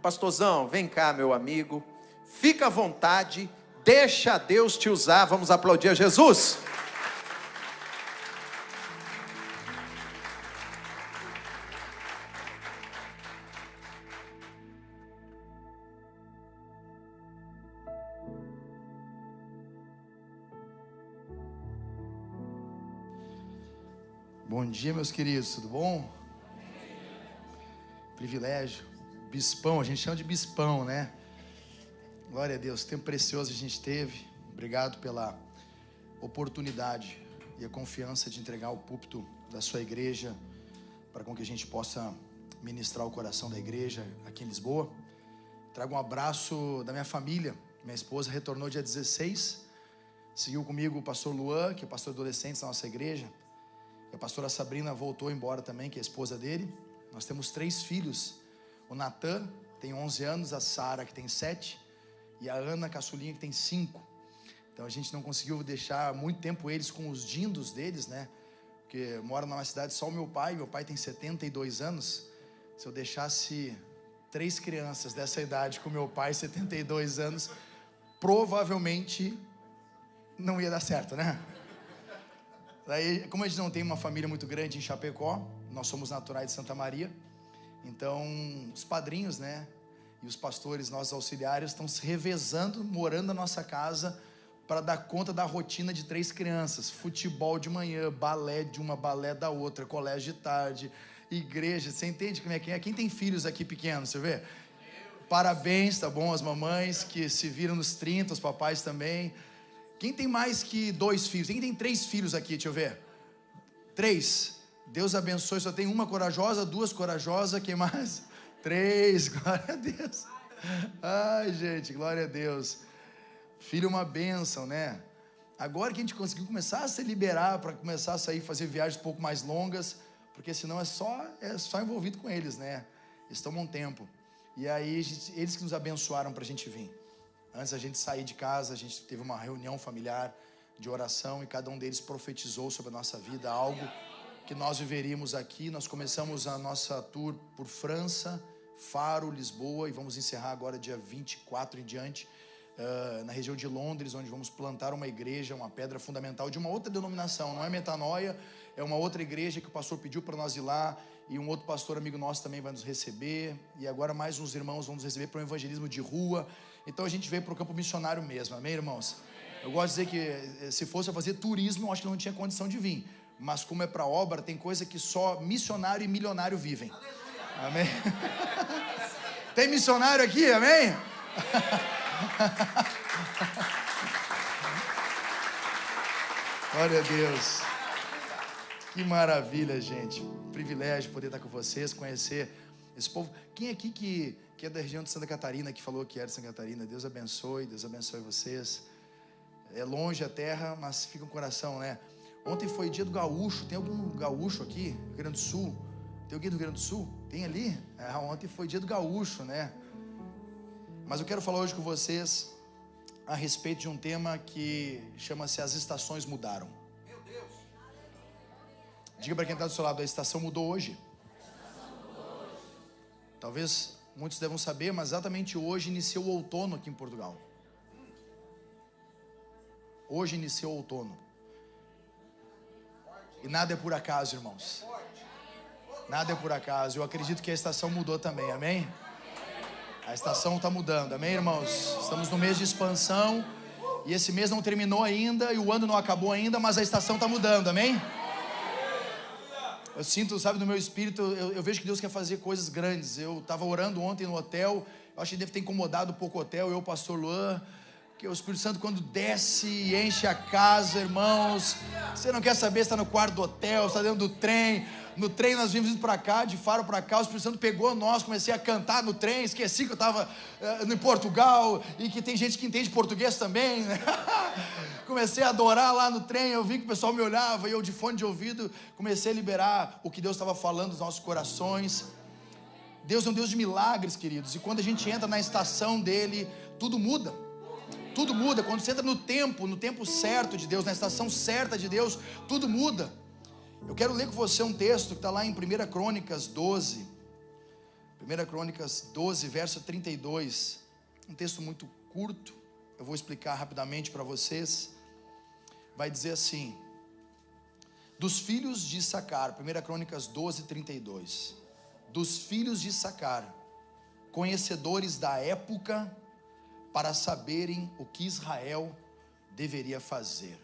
Pastorzão, vem cá, meu amigo. Fica à vontade, deixa Deus te usar. Vamos aplaudir a Jesus. Bom dia, meus queridos, tudo bom? Privilégio, bispão, a gente chama de bispão, né? Glória a Deus, tempo precioso a gente teve. Obrigado pela oportunidade e a confiança de entregar o púlpito da sua igreja para com que a gente possa ministrar o coração da igreja aqui em Lisboa. Trago um abraço da minha família. Minha esposa retornou dia 16, seguiu comigo o pastor Luan, que é pastor de adolescentes da nossa igreja. E a pastora Sabrina voltou embora também, que é a esposa dele. Nós temos 3 filhos. O Natan tem 11 anos, a Sara que tem 7 e a Ana Caçulinha que tem 5. Então a gente não conseguiu deixar muito tempo eles com os dindos deles, né? Porque mora numa cidade só o meu pai tem 72 anos. Se eu deixasse 3 crianças dessa idade com meu pai, 72 anos, provavelmente não ia dar certo, né? Daí, como a gente não tem uma família muito grande em Chapecó, nós somos naturais de Santa Maria, então os padrinhos, né, e os pastores, nossos auxiliares, estão se revezando, morando na nossa casa, para dar conta da rotina de 3 crianças, futebol de manhã, balé de uma, balé da outra, colégio de tarde, igreja, você entende como é que é? Quem tem filhos aqui pequenos, você vê? Parabéns, tá bom, as mamães que se viram nos 30, os papais também. Quem tem mais que 2 filhos? Quem tem 3 filhos aqui? Deixa eu ver. 3. Deus abençoe. Só tem uma corajosa, 2 corajosas. Quem mais? 3. Glória a Deus. Ai, gente, glória a Deus. Filho é uma bênção, né? Agora que a gente conseguiu começar a se liberar para começar a sair, fazer viagens um pouco mais longas, porque senão é só envolvido com eles, né? Eles tomam um tempo. E aí, eles que nos abençoaram para a gente vir. Antes da gente sair de casa, a gente teve uma reunião familiar de oração e cada um deles profetizou sobre a nossa vida algo que nós viveríamos aqui. Nós começamos a nossa tour por França, Faro, Lisboa e vamos encerrar agora dia 24 em diante, na região de Londres, onde vamos plantar uma igreja, uma pedra fundamental de uma outra denominação. Não é Metanoia, é uma outra igreja que o pastor pediu para nós ir lá e um outro pastor amigo nosso também vai nos receber e agora mais uns irmãos vão nos receber para um evangelismo de rua. Então a gente veio para o campo missionário mesmo, amém, irmãos? Eu gosto de dizer que se fosse a fazer turismo, eu acho que não tinha condição de vir. Mas como é para obra, tem coisa que só missionário e milionário vivem. Amém? Tem missionário aqui, amém? Glória a Deus. Que maravilha, gente. Privilégio poder estar com vocês, conhecer esse povo. Quem aqui que é da região de Santa Catarina, que falou que era de Santa Catarina? Deus abençoe vocês. É longe a terra, mas fica no coração, né? Ontem foi dia do gaúcho. Tem algum gaúcho aqui? Rio Grande do Sul? Tem alguém do Rio Grande do Sul? Tem ali? Ontem foi dia do gaúcho, né? Mas eu quero falar hoje com vocês a respeito de um tema que chama-se As Estações Mudaram. Meu Deus! Diga para quem está do seu lado, a estação mudou hoje. Talvez muitos devam saber, mas exatamente hoje iniciou o outono aqui em Portugal. Hoje iniciou o outono. E nada é por acaso, irmãos. Nada é por acaso. Eu acredito que a estação mudou também, amém? A estação está mudando, amém, irmãos? Estamos no mês de expansão e esse mês não terminou ainda e o ano não acabou ainda, mas a estação está mudando, amém? Eu sinto, sabe, no meu espírito, eu vejo que Deus quer fazer coisas grandes. Eu estava orando ontem no hotel, eu acho que deve ter incomodado um pouco o hotel, eu, o pastor Luan, que o Espírito Santo quando desce e enche a casa, irmãos, você não quer saber se está no quarto do hotel, se está dentro do trem. No trem nós vimos indo para cá, de Faro para cá, o Espírito Santo pegou nós, comecei a cantar no trem, esqueci que eu estava em Portugal e que tem gente que entende português também, né? Comecei a adorar lá no trem, eu vi que o pessoal me olhava e eu de fone de ouvido comecei a liberar o que Deus estava falando nos nossos corações. Deus é um Deus de milagres, queridos, e quando a gente entra na estação dele, tudo muda. Tudo muda, quando você entra no tempo certo de Deus, na estação certa de Deus, tudo muda. Eu quero ler com você um texto que está lá em 1 Crônicas 12, 1 Crônicas 12, verso 32. Um texto muito curto, eu vou explicar rapidamente para vocês. Vai dizer assim: dos filhos de Issacar, 1 Crônicas 12, 32. Dos filhos de Issacar, conhecedores da época, para saberem o que Israel deveria fazer.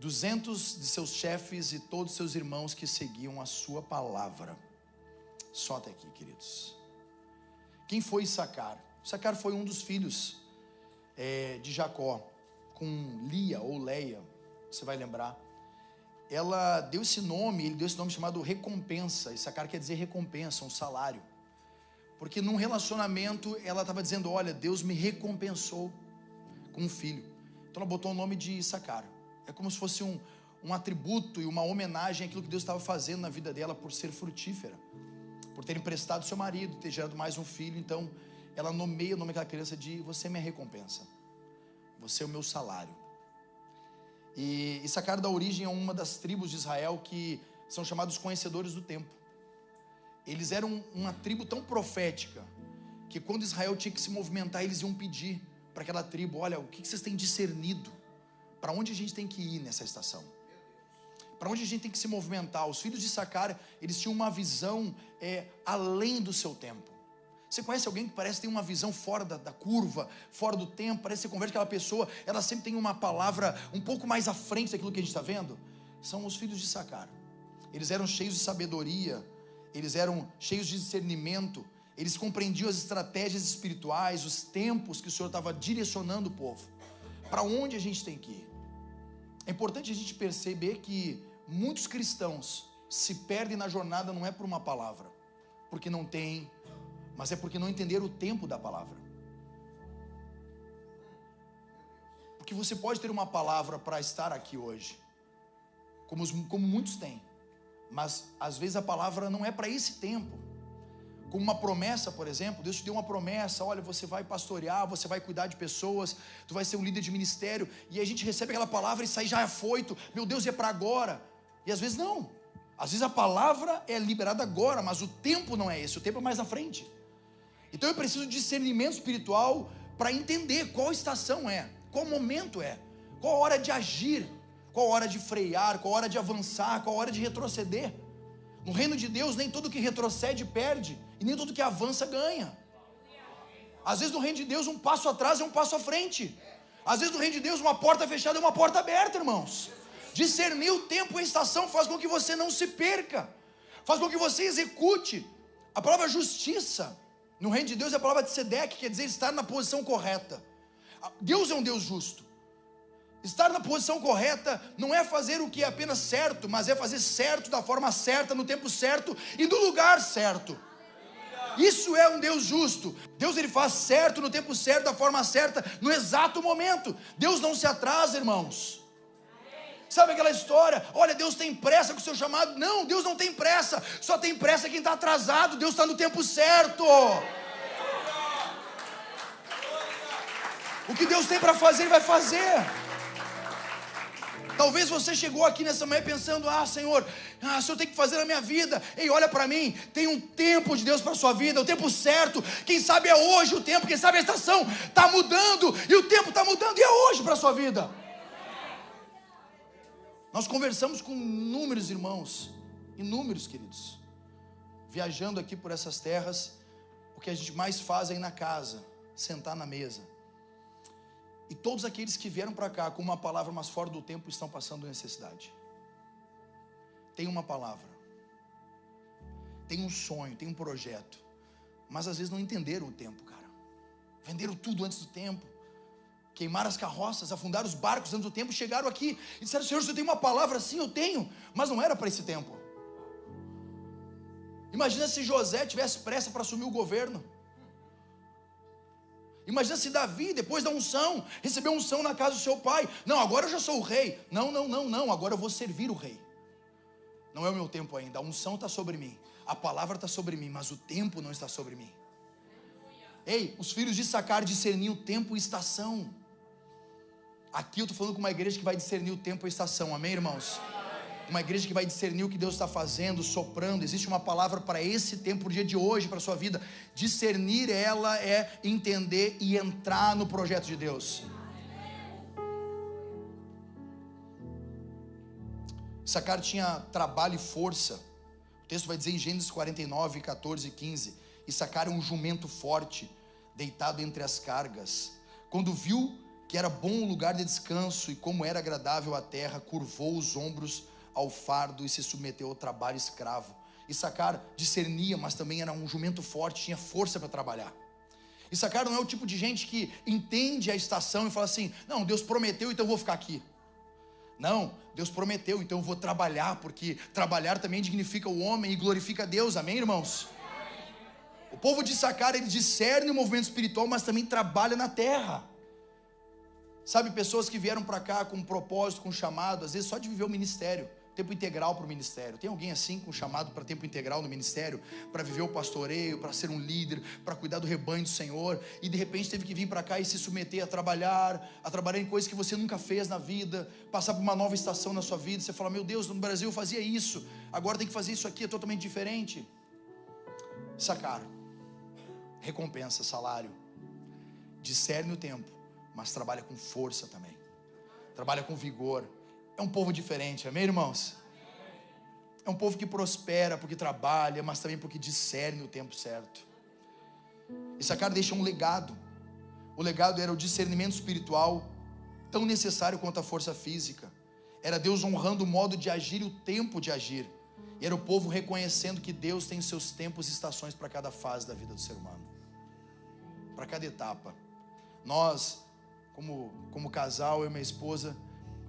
200 de seus chefes e todos seus irmãos que seguiam a sua palavra. Só até aqui, queridos. Quem foi Issacar? Issacar foi um dos filhos de Jacó, com Lia ou Leia, você vai lembrar. Ela deu esse nome, ele deu esse nome chamado recompensa. Issacar quer dizer recompensa, um salário. Porque num relacionamento ela estava dizendo: olha, Deus me recompensou com um filho. Então ela botou o nome de Issacar. É como se fosse um atributo e uma homenagem àquilo que Deus estava fazendo na vida dela por ser frutífera, por ter emprestado seu marido, ter gerado mais um filho. Então ela nomeia o nome daquela criança de: você é minha recompensa, você é o meu salário. E Issacar dá origem a uma das tribos de Israel que são chamados conhecedores do tempo. Eles eram uma tribo tão profética que quando Israel tinha que se movimentar, eles iam pedir para aquela tribo: olha, o que vocês têm discernido? Para onde a gente tem que ir nessa estação? Para onde a gente tem que se movimentar? Os filhos de Issacar, eles tinham uma visão além do seu tempo. Você conhece alguém que parece ter uma visão fora da curva, fora do tempo? Parece que você conversa com aquela pessoa, ela sempre tem uma palavra um pouco mais à frente daquilo que a gente está vendo. São os filhos de Issacar. Eles eram cheios de sabedoria, eles eram cheios de discernimento, eles compreendiam as estratégias espirituais, os tempos que o Senhor estava direcionando o povo. Para onde a gente tem que ir? É importante a gente perceber que muitos cristãos se perdem na jornada, não é por uma palavra, porque não tem, mas é porque não entenderam o tempo da palavra. Porque você pode ter uma palavra para estar aqui hoje, como muitos têm, mas às vezes a palavra não é para esse tempo. Como uma promessa, por exemplo, Deus te deu uma promessa: olha, você vai pastorear, você vai cuidar de pessoas, tu vai ser um líder de ministério, e a gente recebe aquela palavra e sai já afoito: meu Deus, é para agora. E às vezes não, às vezes a palavra é liberada agora, mas o tempo não é esse, o tempo é mais à frente. Então eu preciso de discernimento espiritual para entender qual estação é, qual momento é, qual hora de agir, qual hora de frear, qual hora de avançar, qual hora de retroceder. No reino de Deus, nem todo que retrocede perde, e nem todo que avança ganha. Às vezes no reino de Deus um passo atrás é um passo à frente. Às vezes no reino de Deus uma porta fechada é uma porta aberta, irmãos. Discernir o tempo e a estação faz com que você não se perca, faz com que você execute. A palavra justiça no reino de Deus é a palavra de tzedek, quer dizer estar na posição correta. Deus é um Deus justo. Estar na posição correta não é fazer o que é apenas certo, mas é fazer certo da forma certa, no tempo certo e no lugar certo. Isso é um Deus justo. Deus, ele faz certo no tempo certo, da forma certa, no exato momento. Deus não se atrasa, irmãos. Sabe aquela história: olha, Deus tem pressa com o seu chamado? Não, Deus não tem pressa. Só tem pressa quem está atrasado. Deus está no tempo certo. O que Deus tem para fazer, Ele vai fazer. Talvez você chegou aqui nessa manhã pensando: Senhor, o Senhor tem que fazer na minha vida. Ei, olha para mim, tem um tempo de Deus para a sua vida, o tempo certo. Quem sabe é hoje o tempo, quem sabe a estação está mudando, e o tempo está mudando, e é hoje para a sua vida. Nós conversamos com inúmeros irmãos, inúmeros queridos, viajando aqui por essas terras. O que a gente mais faz é ir na casa, sentar na mesa. E todos aqueles que vieram para cá com uma palavra, mas fora do tempo, estão passando necessidade. Tem uma palavra, tem um sonho, tem um projeto, mas às vezes não entenderam o tempo, cara. Venderam tudo antes do tempo, queimaram as carroças, afundaram os barcos antes do tempo, chegaram aqui e disseram: Senhor, você tem uma palavra? Sim, eu tenho, mas não era para esse tempo. Imagina se José tivesse pressa para assumir o governo. Imagina se Davi, depois da unção, recebeu unção na casa do seu pai. Não, agora eu já sou o rei. Não, agora eu vou servir o rei. Não é o meu tempo ainda, a unção está sobre mim, a palavra está sobre mim, mas o tempo não está sobre mim. Ei, os filhos de Issacar discerniam tempo e estação. Aqui eu estou falando com uma igreja que vai discernir o tempo e a estação, amém, irmãos? Uma igreja que vai discernir o que Deus está fazendo, soprando. Existe uma palavra para esse tempo, para o dia de hoje, para a sua vida. Discernir, ela é entender e entrar no projeto de Deus. Issacar tinha trabalho e força. O texto vai dizer em Gênesis 49, 14 e 15: Issacar é um jumento forte, deitado entre as cargas. Quando viu que era bom o lugar de descanso e como era agradável a terra, curvou os ombros ao fardo e se submeteu ao trabalho escravo. Issacar discernia, mas também era um jumento forte, tinha força para trabalhar. Issacar não é o tipo de gente que entende a estação e fala assim: não, Deus prometeu, então eu vou ficar aqui. Não, Deus prometeu, então eu vou trabalhar, porque trabalhar também dignifica o homem e glorifica a Deus, amém, irmãos? O povo de Issacar, ele discerne o movimento espiritual, mas também trabalha na terra. Sabe, pessoas que vieram para cá com um propósito, com um chamado, às vezes só de viver o ministério, tempo integral para o ministério. Tem alguém assim com chamado para tempo integral no ministério, para viver o pastoreio, para ser um líder, para cuidar do rebanho do Senhor, e de repente teve que vir para cá e se submeter a trabalhar em coisas que você nunca fez na vida, passar por uma nova estação na sua vida. Você fala: meu Deus, no Brasil eu fazia isso, agora tem que fazer isso aqui, é totalmente diferente. Issacar, recompensa, salário, discerne o tempo, mas trabalha com força também, trabalha com vigor. É um povo diferente, amém, irmãos? É um povo que prospera porque trabalha, mas também porque discerne o tempo certo. Issacar deixa um legado. O legado era o discernimento espiritual, tão necessário quanto a força física. Era Deus honrando o modo de agir e o tempo de agir. E era o povo reconhecendo que Deus tem seus tempos e estações para cada fase da vida do ser humano, para cada etapa. Nós, como casal, eu e minha esposa,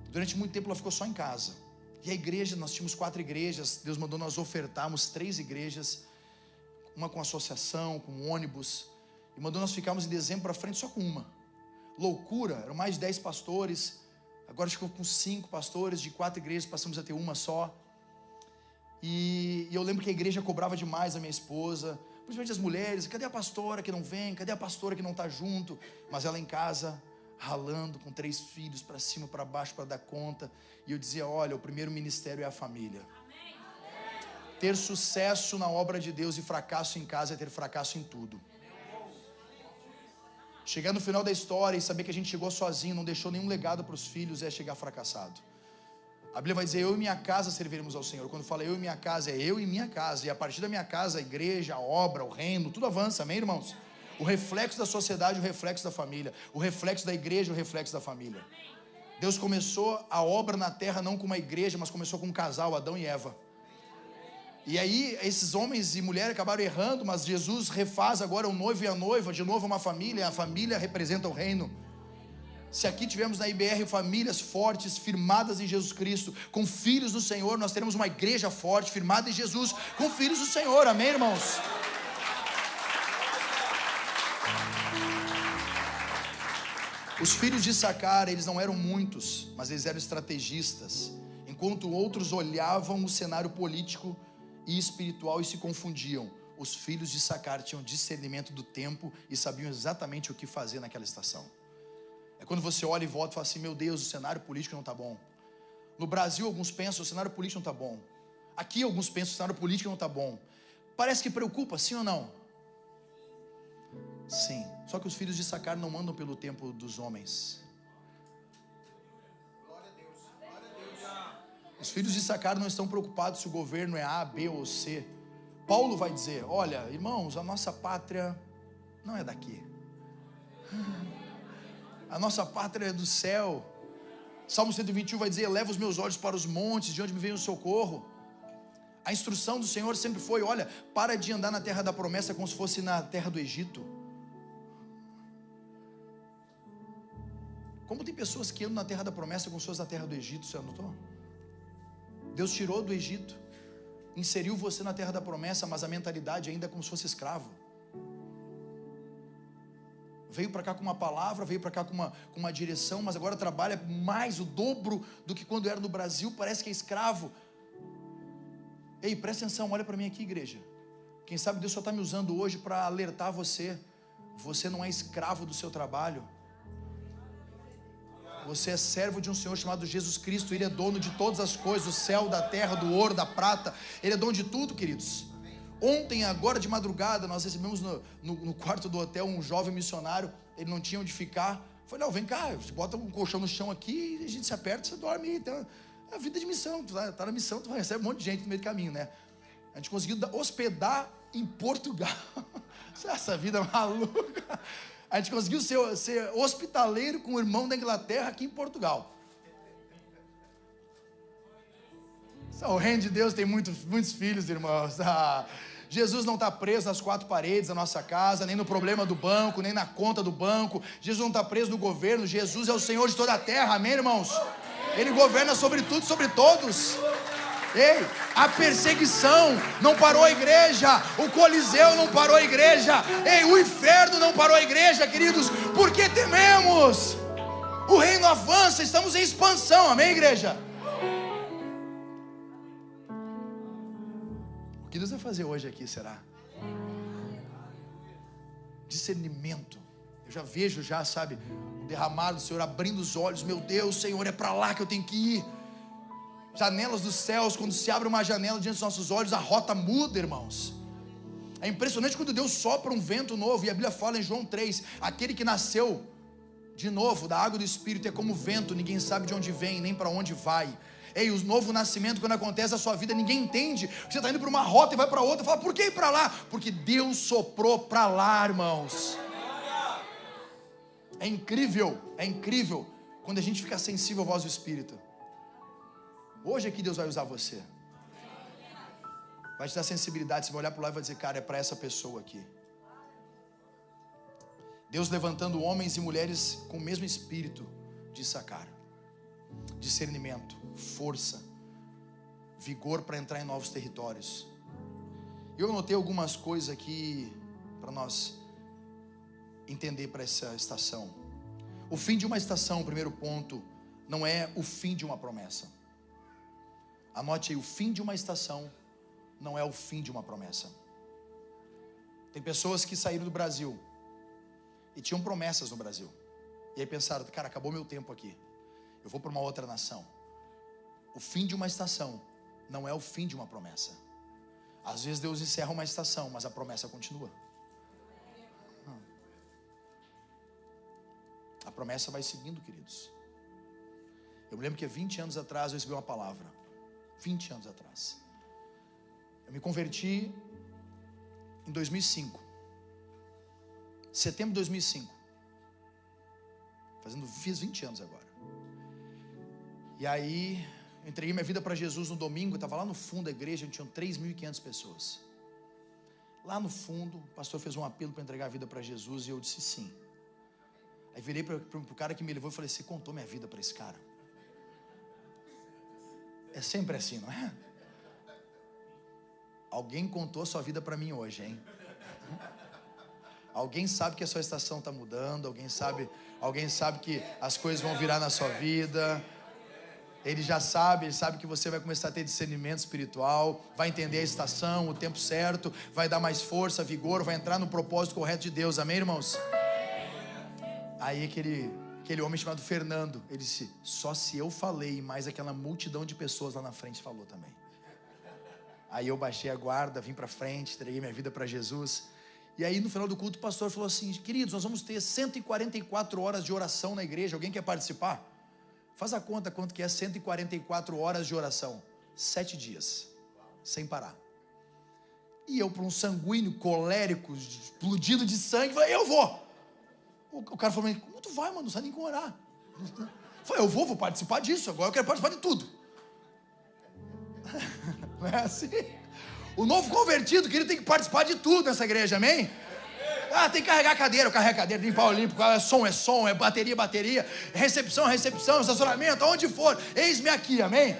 durante muito tempo ela ficou só em casa. E a igreja, nós tínhamos 4 igrejas. Deus mandou nós ofertarmos 3 igrejas, uma com associação, com ônibus, e mandou nós ficarmos em dezembro para frente só com uma. Loucura, eram mais de 10 pastores. Agora ficou com 5 pastores, de 4 igrejas passamos a ter uma só. E eu lembro que a igreja cobrava demais a minha esposa, principalmente as mulheres: cadê a pastora que não vem? Cadê a pastora que não está junto? Mas ela em casa, ralando, com 3 filhos, para cima, para baixo, para dar conta. E eu dizia: olha, o primeiro ministério é a família. Ter sucesso na obra de Deus e fracasso em casa é ter fracasso em tudo. Chegar no final da história e saber que a gente chegou sozinho, não deixou nenhum legado para os filhos, é chegar fracassado. A Bíblia vai dizer: eu e minha casa serviremos ao Senhor. Quando fala eu e minha casa, é eu e minha casa. E a partir da minha casa, a igreja, a obra, o reino, tudo avança, amém, irmãos? O reflexo da sociedade, o reflexo da família. O reflexo da igreja, o reflexo da família. Deus começou a obra na terra não com uma igreja, mas começou com um casal, Adão e Eva. E aí esses homens e mulheres acabaram errando, mas Jesus refaz agora o noivo e a noiva, de novo uma família. A família representa o reino. Se aqui tivermos na IBR famílias fortes, firmadas em Jesus Cristo, com filhos do Senhor, nós teremos uma igreja forte, firmada em Jesus, com filhos do Senhor, amém, irmãos? Os filhos de Issacar, eles não eram muitos, mas eles eram estrategistas. Enquanto outros olhavam o cenário político e espiritual e se confundiam, os filhos de Issacar tinham discernimento do tempo e sabiam exatamente o que fazer naquela estação. É quando você olha e volta e fala assim: meu Deus, o cenário político não está bom. No Brasil, alguns pensam: o cenário político não está bom. Aqui, alguns pensam: o cenário político não está bom. Parece que preocupa, sim ou não? Sim. Só que os filhos de Issacar não andam pelo tempo dos homens. Os filhos de Issacar não estão preocupados se o governo é A, B ou C. Paulo vai dizer: olha, irmãos, a nossa pátria não é daqui. A nossa pátria é do céu. Salmo 121 vai dizer: eleva os meus olhos para os montes, de onde me vem o socorro. A instrução do Senhor sempre foi: olha, para de andar na terra da promessa como se fosse na terra do Egito. Como tem pessoas que andam na terra da promessa como se fosse na terra do Egito, você anotou? Deus tirou do Egito, inseriu você na terra da promessa, mas a mentalidade ainda é como se fosse escravo. Veio para cá com uma palavra, veio para cá com uma direção, mas agora trabalha mais, o dobro do que quando era no Brasil, parece que é escravo. Ei, presta atenção, olha para mim aqui, igreja. Quem sabe Deus só está me usando hoje para alertar você. Você não é escravo do seu trabalho. Você é servo de um Senhor chamado Jesus Cristo. Ele é dono de todas as coisas, do céu, da terra, do ouro, da prata. Ele é dono de tudo, queridos. Ontem, agora de madrugada, nós recebemos no quarto do hotel um jovem missionário. Ele não tinha onde ficar. Eu falei, não, vem cá, você bota um colchão no chão aqui, a gente se aperta, você dorme aí. Então, é a vida de missão, tu tá na missão, tu recebe um monte de gente no meio do caminho, né? A gente conseguiu hospedar em Portugal. Essa vida maluca. A gente conseguiu ser hospitaleiro com o irmão da Inglaterra aqui em Portugal. O reino de Deus tem muitos filhos, irmãos. Jesus não está preso nas quatro paredes da nossa casa, nem no problema do banco, nem na conta do banco. Jesus não está preso no governo. Jesus é o Senhor de toda a terra, amém, irmãos? Ele governa sobre tudo e sobre todos. Ei, a perseguição não parou a igreja, o Coliseu não parou a igreja, ei, o inferno não parou a igreja, queridos. Por que tememos? O reino avança, estamos em expansão, amém, igreja? O que Deus vai fazer hoje aqui, será? Discernimento. Eu já vejo, sabe, o derramar do Senhor, abrindo os olhos. Meu Deus, Senhor, é para lá que eu tenho que ir. Janelas dos céus, quando se abre uma janela diante dos nossos olhos, a rota muda, irmãos. É impressionante quando Deus sopra um vento novo. E a Bíblia fala em João 3, aquele que nasceu de novo da água do Espírito é como vento, ninguém sabe de onde vem, nem para onde vai. Ei, o novo nascimento, quando acontece na sua vida, ninguém entende. Você está indo para uma rota e vai para outra, fala, por que ir para lá? Porque Deus soprou para lá, irmãos. É incrível quando a gente fica sensível à voz do Espírito. Hoje é que Deus vai usar você. Vai te dar sensibilidade. Você vai olhar para lá e vai dizer, cara, é para essa pessoa aqui. Deus levantando homens e mulheres com o mesmo espírito de Issacar. Discernimento, força, vigor para entrar em novos territórios. Eu anotei algumas coisas aqui para nós entender para essa estação. O fim de uma estação, o primeiro ponto, não é o fim de uma promessa. Anote aí, o fim de uma estação não é o fim de uma promessa. Tem pessoas que saíram do Brasil e tinham promessas no Brasil. E aí pensaram, cara, acabou meu tempo aqui. Eu vou para uma outra nação. O fim de uma estação não é o fim de uma promessa. Às vezes Deus encerra uma estação, mas a promessa continua. A promessa vai seguindo, queridos. Eu me lembro que há 20 anos atrás eu recebi uma palavra. 20 anos atrás. Eu me converti em 2005. Setembro de 2005. Fiz 20 anos agora. E aí, eu entreguei minha vida para Jesus no domingo. Eu estava lá no fundo da igreja, tinham 3.500 pessoas. Lá no fundo, o pastor fez um apelo para entregar a vida para Jesus e eu disse sim. Aí virei para o cara que me levou e falei, você contou minha vida para esse cara? É sempre assim, não é? Alguém contou a sua vida para mim hoje, hein? Alguém sabe que a sua estação está mudando. Alguém sabe que as coisas vão virar na sua vida. Ele sabe que você vai começar a ter discernimento espiritual, vai entender a estação, o tempo certo, vai dar mais força, vigor, vai entrar no propósito correto de Deus, amém, irmãos? Aí aquele homem chamado Fernando, ele disse, só se eu falei, mas aquela multidão de pessoas lá na frente falou também. Aí eu baixei a guarda, vim para frente, entreguei minha vida para Jesus. E aí no final do culto o pastor falou assim, queridos, nós vamos ter 144 horas de oração na igreja, alguém quer participar? Faz a conta quanto que é 144 horas de oração. 7 dias, sem parar. E eu, para um sanguíneo, colérico, explodido de sangue, falei, eu vou. O cara falou, como tu vai, mano? Não sabe nem como orar. Eu falei, eu vou participar disso, agora eu quero participar de tudo. Não é assim? O novo convertido, que ele tem que participar de tudo nessa igreja, amém? Ah, tem que carregar a cadeira, eu carrego a cadeira, limpar o limpo, é som, é bateria, recepção, estacionamento, aonde for, eis-me aqui, amém?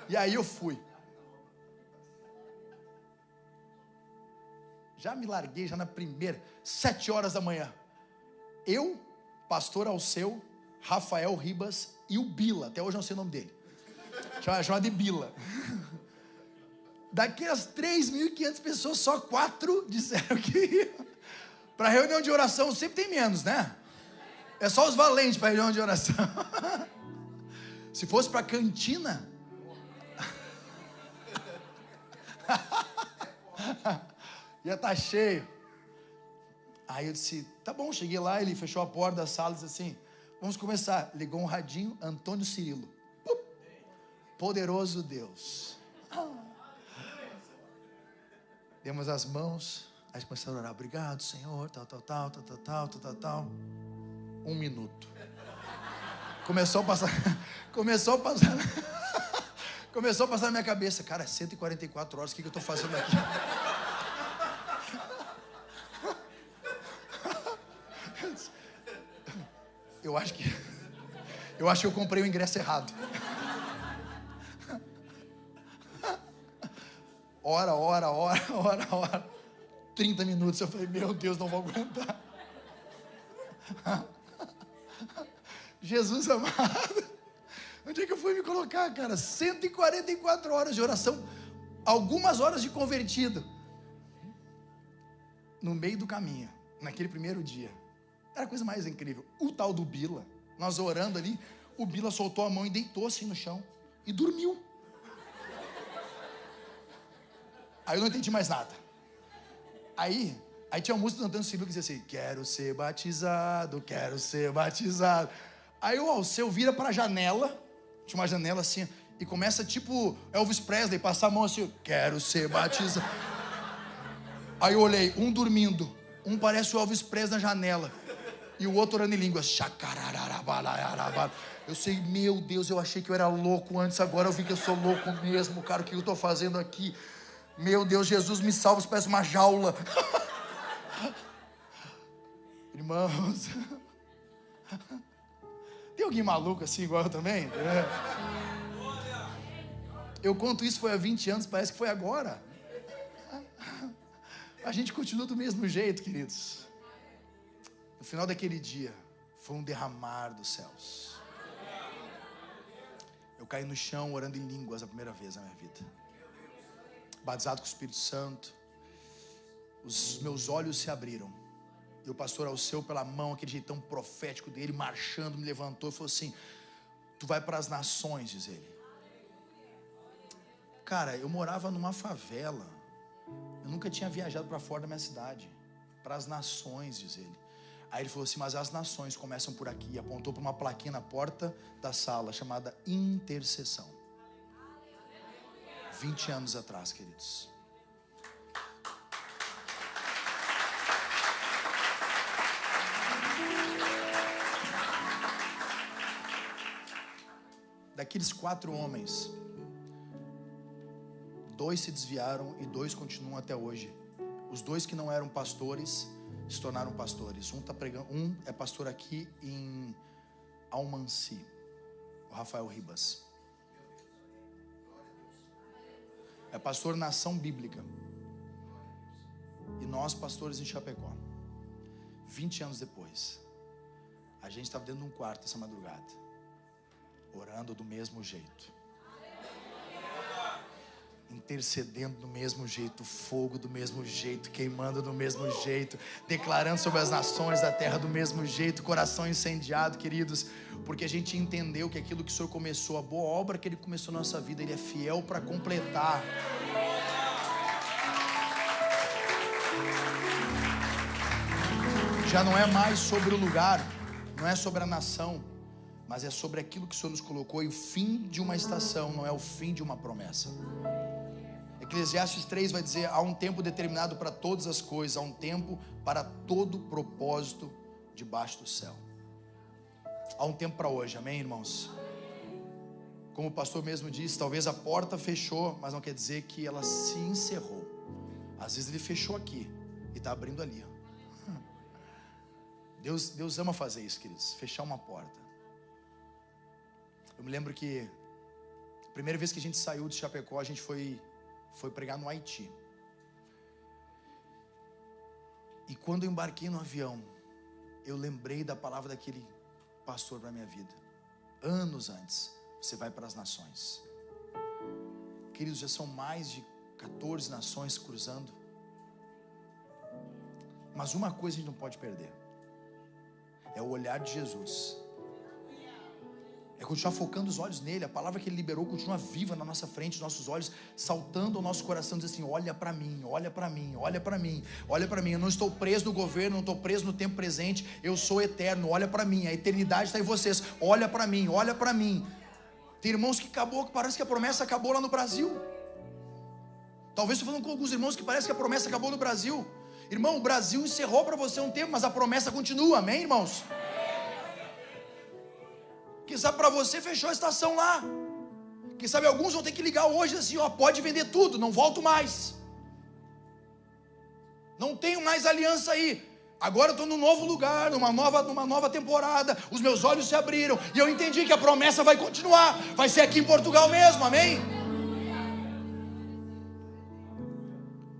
E aí eu fui. Já me larguei, já na primeira, 7 horas da manhã. Eu, pastor Alceu, Rafael Ribas e o Bila, até hoje eu não sei o nome dele. Chama de Bila. Daquelas 3.500 pessoas, só 4 disseram que iam. Para reunião de oração sempre tem menos, né? É só os valentes para reunião de oração. Se fosse para cantina, ia estar cheio. Aí eu disse, tá bom, cheguei lá, ele fechou a porta da sala e disse assim, vamos começar. Ligou um radinho, Antônio Cirilo. Poderoso Deus. Demos as mãos, aí começaram a orar, obrigado Senhor, tal. 1 minuto. Começou a passar na minha cabeça, cara, 144 horas, o que eu estou fazendo aqui? Eu acho que eu comprei o ingresso errado. Hora. 30 minutos, eu falei, meu Deus, não vou aguentar. Jesus amado, onde é que eu fui me colocar, cara? 144 horas de oração, algumas horas de convertido. No meio do caminho, naquele primeiro dia, era a coisa mais incrível. O tal do Bila, nós orando ali, o Bila soltou a mão e deitou assim no chão e dormiu. Aí eu não entendi mais nada. Aí tinha uma música do Antônio Cirilo que dizia assim, quero ser batizado. Aí o Alceu vira para a janela, tinha uma janela assim, e começa tipo Elvis Presley, passar a mão assim, quero ser batizado. Aí eu olhei, um dormindo, um parece o Elvis Presley na janela, e o outro orando em línguas. Eu sei, meu Deus, eu achei que eu era louco antes, agora eu vi que eu sou louco mesmo, cara, o que eu estou fazendo aqui? Meu Deus, Jesus me salva, isso parece uma jaula. Irmãos, tem alguém maluco assim igual eu também? Eu conto isso foi há 20 anos, parece que foi agora. A gente continua do mesmo jeito, queridos. No final daquele dia, foi um derramar dos céus. Eu caí no chão orando em línguas a primeira vez na minha vida. Batizado com o Espírito Santo. Os meus olhos se abriram. E o pastor Alceu, pela mão, aquele jeitão profético dele, marchando, me levantou e falou assim, tu vai para as nações, diz ele. Cara, eu morava numa favela. Eu nunca tinha viajado para fora da minha cidade. Para as nações, diz ele. Aí ele falou assim, mas as nações começam por aqui. E apontou para uma plaquinha na porta da sala, chamada intercessão. 20 anos atrás, queridos. Daqueles 4 homens, 2 se desviaram e 2 continuam até hoje. Os 2 que não eram pastores se tornaram pastores. Um tá pregando, um é pastor aqui em Almanci, o Rafael Ribas. É pastor na Ação Bíblica. E nós, pastores em Chapecó. 20 anos depois, a gente estava dentro de um quarto essa madrugada, orando do mesmo jeito, intercedendo do mesmo jeito, fogo do mesmo jeito, queimando do mesmo jeito, declarando sobre as nações da terra do mesmo jeito, coração incendiado, queridos, porque a gente entendeu que aquilo que o Senhor começou, a boa obra que Ele começou na nossa vida, Ele é fiel para completar. Já não é mais sobre o lugar, não é sobre a nação, mas é sobre aquilo que o Senhor nos colocou. E o fim de uma estação não é o fim de uma promessa. Eclesiastes 3 vai dizer, há um tempo determinado para todas as coisas, há um tempo para todo propósito debaixo do céu. Há um tempo para hoje, amém, irmãos? Como o pastor mesmo disse, talvez a porta fechou, mas não quer dizer que ela se encerrou. Às vezes ele fechou aqui e está abrindo ali. Deus ama fazer isso, queridos, fechar uma porta. Eu me lembro que a primeira vez que a gente saiu de Chapecó, a gente foi pregar no Haiti. E quando eu embarquei no avião, eu lembrei da palavra daquele pastor para a minha vida. Anos antes, você vai para as nações. Queridos, já são mais de 14 nações cruzando. Mas uma coisa a gente não pode perder. é o olhar de Jesus. É continuar focando os olhos nele. A palavra que ele liberou continua viva na nossa frente, os nossos olhos saltando ao nosso coração, diz assim: olha para mim, olha para mim, olha para mim, olha para mim. Eu não estou preso no governo, não estou preso no tempo presente, eu sou eterno, olha para mim, a eternidade está em vocês, olha para mim, olha para mim. Tem irmãos que parece que a promessa acabou lá no Brasil. Talvez estou falando com alguns irmãos que parece que a promessa acabou no Brasil. Irmão, o Brasil encerrou para você um tempo, mas a promessa continua, amém, irmãos? Quem sabe para você fechou a estação lá. Quem sabe alguns vão ter que ligar hoje assim: ó, pode vender tudo, não volto mais. Não tenho mais aliança aí. Agora eu estou num novo lugar, numa nova temporada. Os meus olhos se abriram e eu entendi que a promessa vai continuar. Vai ser aqui em Portugal mesmo, amém?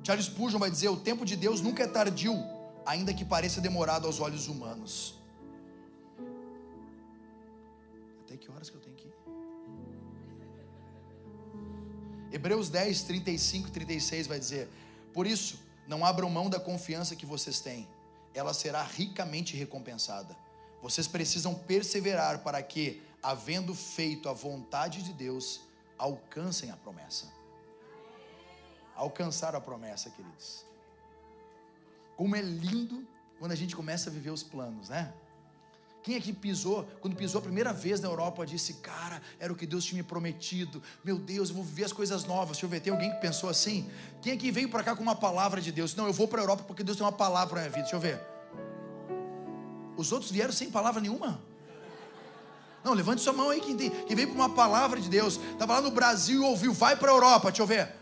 Charles Spurgeon vai dizer: o tempo de Deus nunca é tardio, ainda que pareça demorado aos olhos humanos. Até que horas que eu tenho que ir? Hebreus 10, 35 e 36 vai dizer: por isso, não abram mão da confiança que vocês têm, ela será ricamente recompensada. Vocês precisam perseverar para que, havendo feito a vontade de Deus, alcancem a promessa. Alcançar a promessa, queridos. Como é lindo quando a gente começa a viver os planos, né? Quem aqui quando pisou a primeira vez na Europa, disse: cara, era o que Deus tinha me prometido, meu Deus, eu vou viver as coisas novas. Deixa eu ver, tem alguém que pensou assim? Quem aqui veio para cá com uma palavra de Deus? Não, eu vou para a Europa porque Deus tem uma palavra para a minha vida. Deixa eu ver. Os outros vieram sem palavra nenhuma? Não, levante sua mão aí, quem veio com uma palavra de Deus. Estava lá no Brasil e ouviu: vai para a Europa. Deixa eu ver.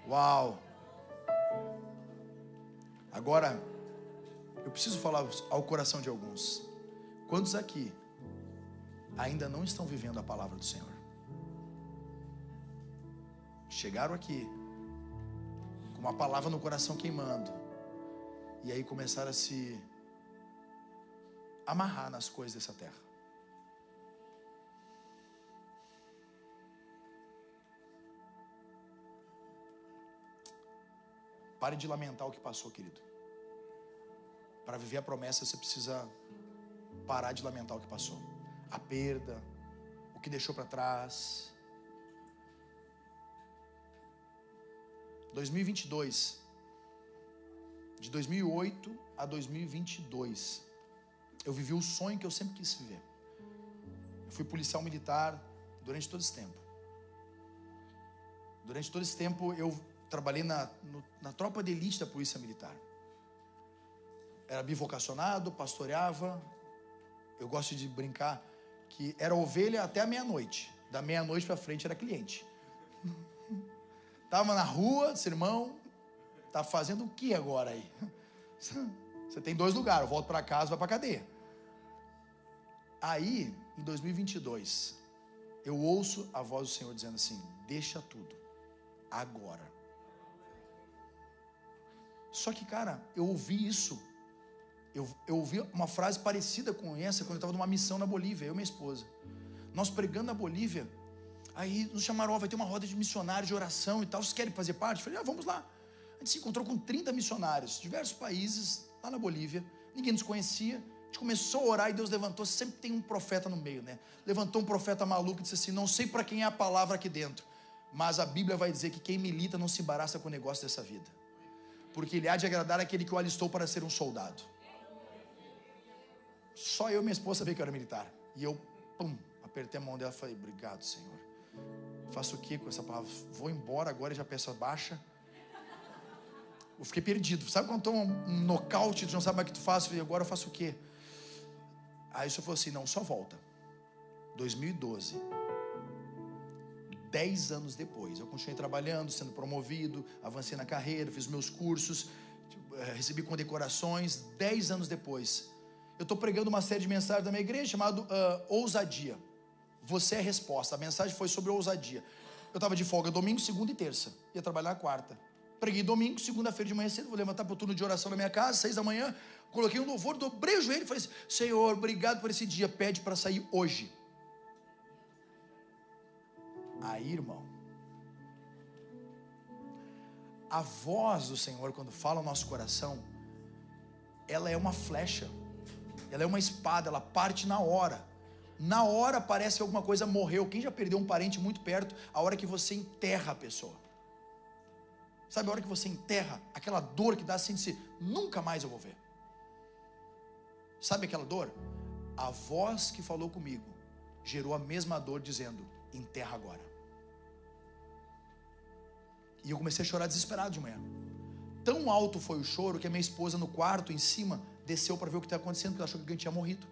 Uau. Agora, eu preciso falar ao coração de alguns. Quantos aqui ainda não estão vivendo a palavra do Senhor? Chegaram aqui com uma palavra no coração queimando, e aí começaram a se amarrar nas coisas dessa terra. Pare de lamentar o que passou, querido. Para viver a promessa, você precisa parar de lamentar o que passou, a perda, o que deixou para trás. 2022, de 2008 a 2022, eu vivi o sonho que eu sempre quis viver. Eu fui policial militar durante todo esse tempo. Durante todo esse tempo eu trabalhei na tropa de elite da polícia militar. Era bivocacionado, pastoreava. Eu gosto de brincar que era ovelha até a meia-noite. Da meia-noite para frente era cliente. Estava na rua, sermão, tá fazendo o que agora aí? Você tem 2 lugares, volta para casa, vai para a cadeia. Aí, em 2022, eu ouço a voz do Senhor dizendo assim: deixa tudo, agora. Só que, cara, eu ouvi isso. Eu ouvi uma frase parecida com essa quando eu estava numa missão na Bolívia, eu e minha esposa. Nós pregando na Bolívia, aí nos chamaram: vai ter uma roda de missionários de oração e tal, vocês querem fazer parte? Eu falei: vamos lá. A gente se encontrou com 30 missionários, diversos países, lá na Bolívia, ninguém nos conhecia. A gente começou a orar e Deus levantou. Sempre tem um profeta no meio, né? Levantou um profeta maluco e disse assim: não sei para quem é a palavra aqui dentro, mas a Bíblia vai dizer que quem milita não se embaraça com o negócio dessa vida, porque ele há de agradar aquele que o alistou para ser um soldado. Só eu e minha esposa sabia que eu era militar. E eu, apertei a mão dela e falei: obrigado, Senhor. Faço o que com essa palavra? Vou embora agora e já peço a baixa. Eu fiquei perdido. Sabe quando toma um nocaute, tu não sabe mais o que tu faz? Eu falei: agora eu faço o quê? Aí o Senhor falou assim: não, só volta. 2012, 10 anos depois, eu continuei trabalhando, sendo promovido, avancei na carreira, fiz meus cursos, recebi condecorações. 10 anos depois, eu estou pregando uma série de mensagens da minha igreja chamado Ousadia. Você é a resposta. A mensagem foi sobre ousadia. Eu estava de folga domingo, segunda e terça. Ia trabalhar quarta. Preguei domingo, segunda-feira de manhã cedo, vou levantar para o turno de oração na minha casa, 6 da manhã. Coloquei um louvor, dobrei o joelho e falei assim: Senhor, obrigado por esse dia, pede para sair hoje. Aí, irmão, a voz do Senhor, quando fala no nosso coração, ela é uma flecha. Ela é uma espada, ela parte na hora. Na hora parece que alguma coisa morreu. Quem já perdeu um parente muito perto? A hora que você enterra a pessoa. Sabe a hora que você enterra? Aquela dor que dá assim de si, nunca mais eu vou ver. Sabe aquela dor? A voz que falou comigo gerou a mesma dor dizendo, enterra agora. E eu comecei a chorar desesperado de manhã. Tão alto foi o choro que a minha esposa no quarto em cima desceu para ver o que estava acontecendo, porque ela achou que alguém tinha morrido.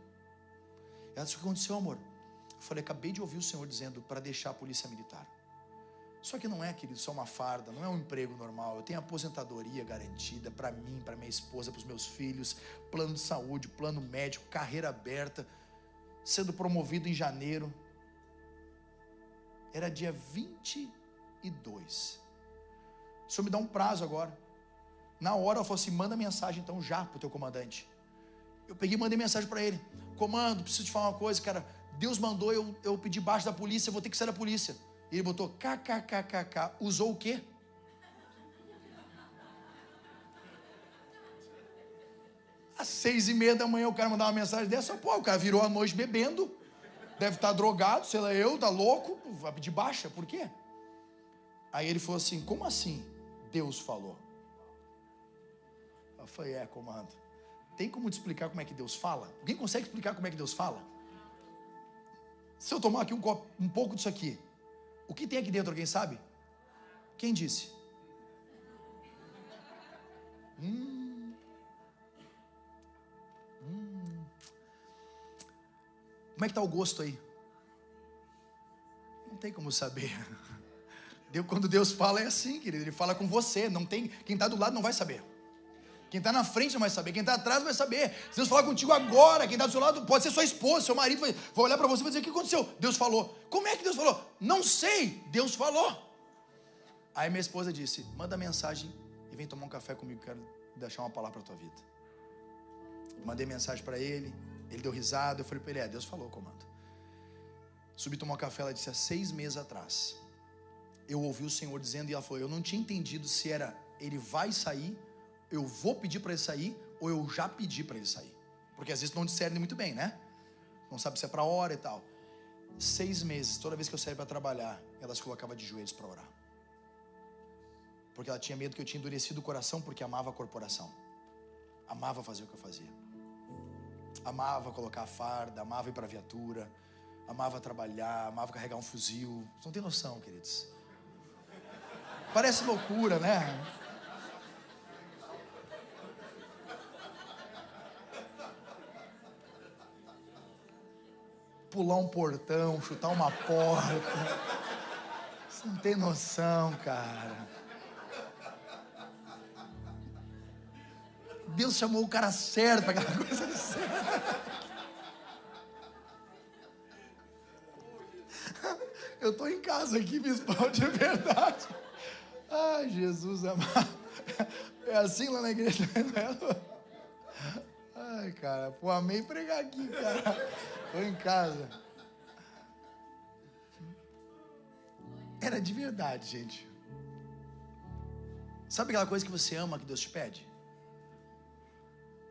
Ela disse, o que aconteceu, amor? Eu falei, acabei de ouvir o Senhor dizendo para deixar a polícia militar. Só que não é, querido, só uma farda, não é um emprego normal. Eu tenho aposentadoria garantida para mim, para minha esposa, para os meus filhos, plano de saúde, plano médico, carreira aberta, sendo promovido em janeiro. Era dia 22. O Senhor me dá um prazo agora. Na hora ela falou assim, manda mensagem então já para o teu comandante. Eu peguei e mandei mensagem para ele. Comando, preciso te falar uma coisa, cara. Deus mandou eu pedir baixo da polícia, eu vou ter que sair da polícia. E ele botou kkkk. Usou o quê? Às 6:30 da manhã o cara mandava uma mensagem dessa. Pô, o cara virou a noite bebendo. Deve estar drogado, sei lá, tá louco. Vai pedir baixa, por quê? Aí ele falou assim, como assim? Deus falou. Eu falei, comando. Tem como te explicar como é que Deus fala? Alguém consegue explicar como é que Deus fala? Se eu tomar aqui um pouco disso aqui, o que tem aqui dentro, alguém sabe? Quem disse? Como é que está o gosto aí? Não tem como saber. Quando Deus fala é assim, querido. Ele fala com você. Não tem, quem está do lado não vai saber. Quem está na frente não vai saber. Quem está atrás não vai saber. Se Deus falar contigo agora, quem está do seu lado pode ser sua esposa, seu marido. Vai olhar para você e vai dizer, o que aconteceu? Deus falou. Como é que Deus falou? Não sei. Deus falou. Aí minha esposa disse, manda mensagem e vem tomar um café comigo. Quero deixar uma palavra para a tua vida. Mandei mensagem para ele. Ele deu risada. Eu falei para ele, Deus falou, comando. Subi tomar um café. Ela disse, há 6 meses atrás eu ouvi o Senhor dizendo, e ela falou, eu não tinha entendido se era ele vai sair, eu vou pedir para ele sair, ou eu já pedi para ele sair. Porque às vezes não discerne muito bem, né? Não sabe se é para hora e tal. 6 meses, toda vez que eu saía para trabalhar, ela se colocava de joelhos para orar. Porque ela tinha medo que eu tinha endurecido o coração, porque amava a corporação. Amava fazer o que eu fazia. Amava colocar a farda, amava ir para a viatura, amava trabalhar, amava carregar um fuzil. Vocês não tem noção, queridos. Parece loucura, né? Pular um portão, chutar uma porta. Você não tem noção, cara. Deus chamou o cara certo para aquela coisa certa. Eu estou em casa aqui, bispão, de verdade. Ai, Jesus amado. É assim lá na igreja, né? Ai, cara, pô, amei pregar aqui, cara. Estou em casa. Era de verdade, gente. Sabe aquela coisa que você ama, que Deus te pede?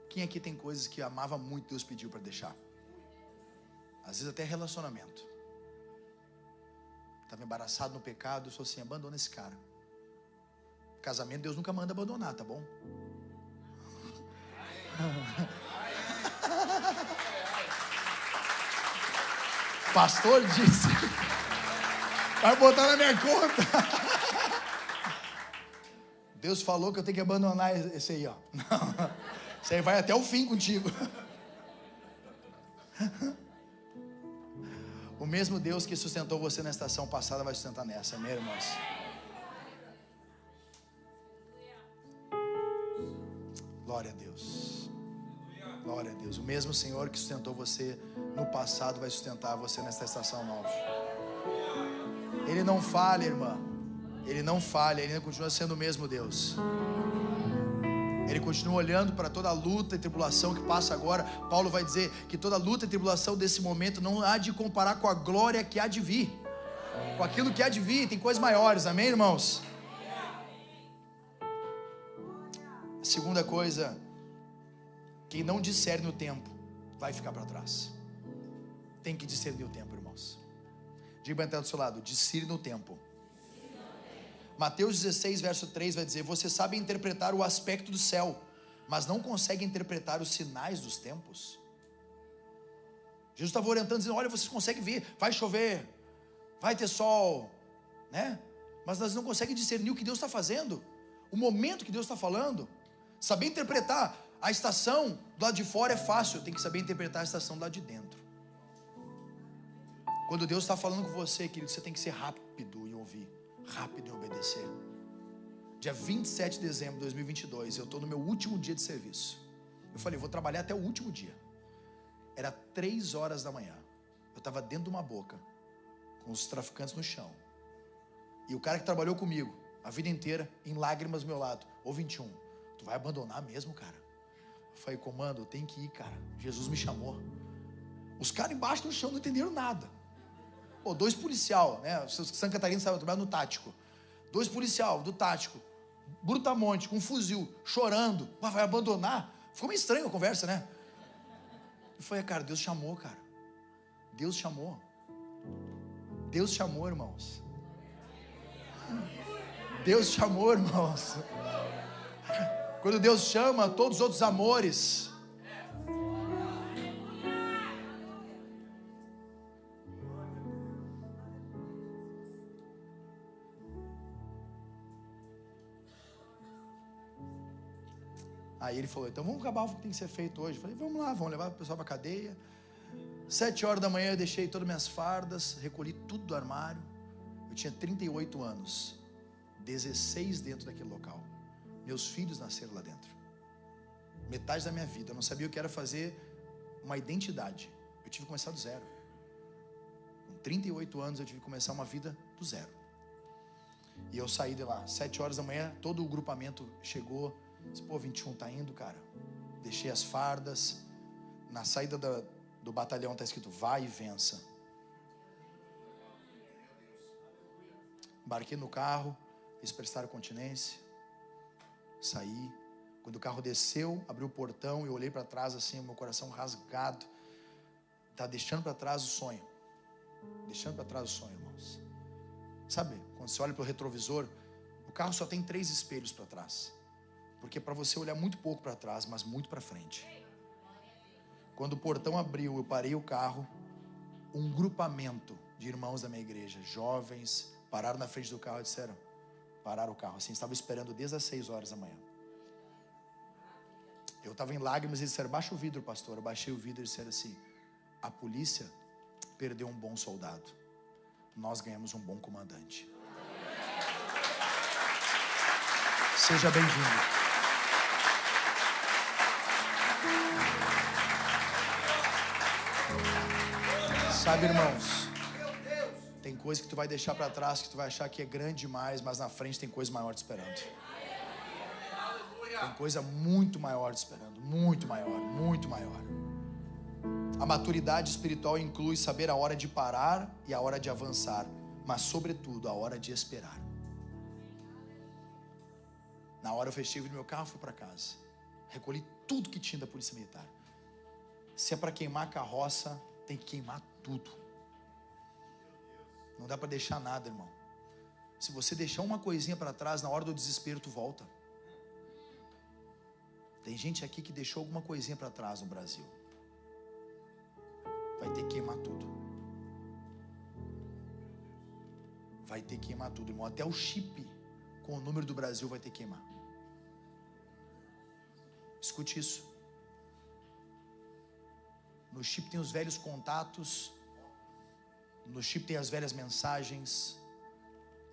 Quem aqui tem coisas que amava muito, Deus pediu para deixar? Às vezes até relacionamento. Estava embaraçado no pecado, eu sou assim, abandona esse cara. Casamento, Deus nunca manda abandonar, tá bom? Pastor disse, vai botar na minha conta. Deus falou que eu tenho que abandonar esse aí, ó. Não, esse aí vai até o fim contigo. O mesmo Deus que sustentou você na estação passada vai sustentar nessa, amém, irmãos? Glória a Deus. Glória a Deus. O mesmo Senhor que sustentou você no passado vai sustentar você nesta estação nova. Ele não falha, irmã. Ele não falha, ele continua sendo o mesmo Deus. Ele continua olhando para toda a luta e tribulação que passa agora. Paulo vai dizer que toda luta e tribulação desse momento não há de comparar com a glória que há de vir. Com aquilo que há de vir, tem coisas maiores, amém, irmãos? A segunda coisa, quem não discerne o tempo, vai ficar para trás. Tem que discernir o tempo, irmãos. Diga bem até do seu lado, discerne o tempo. Mateus 16, verso 3 vai dizer: você sabe interpretar o aspecto do céu, mas não consegue interpretar os sinais dos tempos. Jesus estava orientando, dizendo: olha, vocês conseguem ver, vai chover, vai ter sol, né? Mas nós não conseguimos discernir o que Deus está fazendo, o momento que Deus está falando. Saber interpretar a estação do lado de fora é fácil, tem que saber interpretar a estação do lado de dentro. Quando Deus está falando com você, querido, você tem que ser rápido em ouvir, rápido em obedecer. Dia 27 de dezembro de 2022, eu estou no meu último dia de serviço. Eu falei, vou trabalhar até o último dia. Era 3 horas da manhã. Eu estava dentro de uma boca, com os traficantes no chão. E o cara que trabalhou comigo a vida inteira, em lágrimas do meu lado: ô 21, tu vai abandonar mesmo, cara? Eu falei, comando, eu tenho que ir, cara. Jesus me chamou. Os caras embaixo no chão não entenderam nada. Pô, 2 policial, né? Santa Catarina estava trabalhando no tático. 2 policial do tático, brutamonte, com um fuzil, chorando. Vai abandonar? Ficou meio estranho a conversa, né? Eu falei, cara, Deus chamou, cara. Deus chamou. Deus chamou, irmãos. Deus chamou, irmãos. Quando Deus chama, todos os outros amores. Aí ele falou, então vamos acabar o que tem que ser feito hoje. Eu falei, vamos lá, vamos levar o pessoal para a cadeia. 7 horas da manhã eu deixei todas as minhas fardas, recolhi tudo do armário. Eu tinha 38 anos, 16 dentro daquele local. Meus filhos nasceram lá dentro. Metade da minha vida, eu não sabia o que era fazer uma identidade. Eu tive que começar do zero. Com 38 anos eu tive que começar uma vida do zero. E eu saí de lá, 7 horas da manhã, todo o grupamento chegou. Disse, pô, 21 tá indo, cara. Deixei as fardas. Na saída do batalhão está escrito, vai e vença. Embarquei no carro, eles prestaram continência. Saí. Quando o carro desceu, abriu o portão, eu olhei para trás assim, meu coração rasgado. Tá deixando para trás o sonho. Deixando para trás o sonho, irmãos. Sabe, quando você olha para o retrovisor, o carro só tem 3 espelhos para trás. Porque é para você olhar muito pouco para trás, mas muito para frente. Quando o portão abriu, eu parei o carro. Um grupamento de irmãos da minha igreja, jovens, pararam na frente do carro e disseram, pararam o carro assim, estavam esperando desde as 6 horas da manhã. Eu estava em lágrimas e eles disseram, baixa o vidro, pastor. Eu baixei o vidro e disseram assim, a polícia perdeu um bom soldado, nós ganhamos um bom comandante. Seja bem-vindo. Sabe, irmãos, tem coisa que tu vai deixar para trás, que tu vai achar que é grande demais, mas na frente tem coisa maior te esperando. Tem coisa muito maior te esperando, muito maior, muito maior. A maturidade espiritual inclui saber a hora de parar e a hora de avançar, mas sobretudo a hora de esperar. Na hora eu fechei o meu carro, fui para casa, recolhi tudo que tinha da polícia militar. Se é para queimar a carroça, tem que queimar tudo. Não dá para deixar nada, irmão. Se você deixar uma coisinha para trás, na hora do desespero tu volta. Tem gente aqui que deixou alguma coisinha para trás no Brasil. Vai ter que queimar tudo. Vai ter que queimar tudo, irmão. Até o chip com o número do Brasil vai ter que queimar. Escute isso. No chip tem os velhos contatos. No chip tem as velhas mensagens.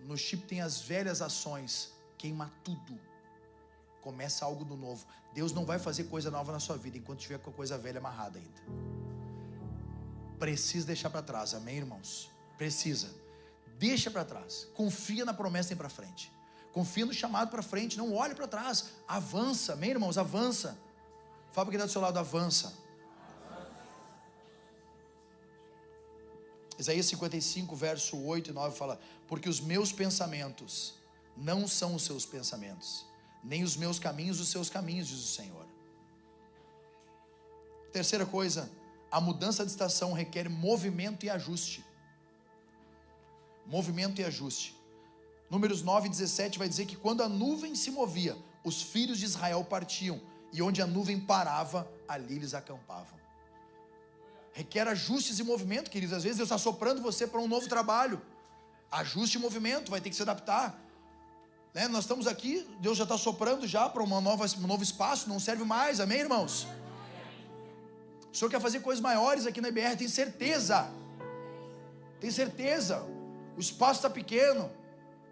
No chip tem as velhas ações. Queima tudo. Começa algo do novo. Deus não vai fazer coisa nova na sua vida enquanto tiver com a coisa velha amarrada ainda. Precisa deixar para trás, amém, irmãos? Precisa. Deixa para trás. Confia na promessa e para frente. Confia no chamado para frente. Não olhe para trás. Avança, amém, irmãos? Avança. Fala para quem está do seu lado, avança. Isaías 55, verso 8 e 9 fala, porque os meus pensamentos não são os seus pensamentos, nem os meus caminhos os seus caminhos, diz o Senhor. Terceira coisa, a mudança de estação requer movimento e ajuste. Movimento e ajuste. Números 9:17 vai dizer que quando a nuvem se movia, os filhos de Israel partiam, e onde a nuvem parava, ali eles acampavam. Requer ajustes e movimento, queridos. Às vezes Deus está soprando você para um novo trabalho. Ajuste e movimento, vai ter que se adaptar, né? Nós estamos aqui, Deus já está soprando já para um novo espaço, não serve mais, amém, irmãos? O Senhor quer fazer coisas maiores aqui na IBR, tem certeza. Tem certeza. O espaço está pequeno,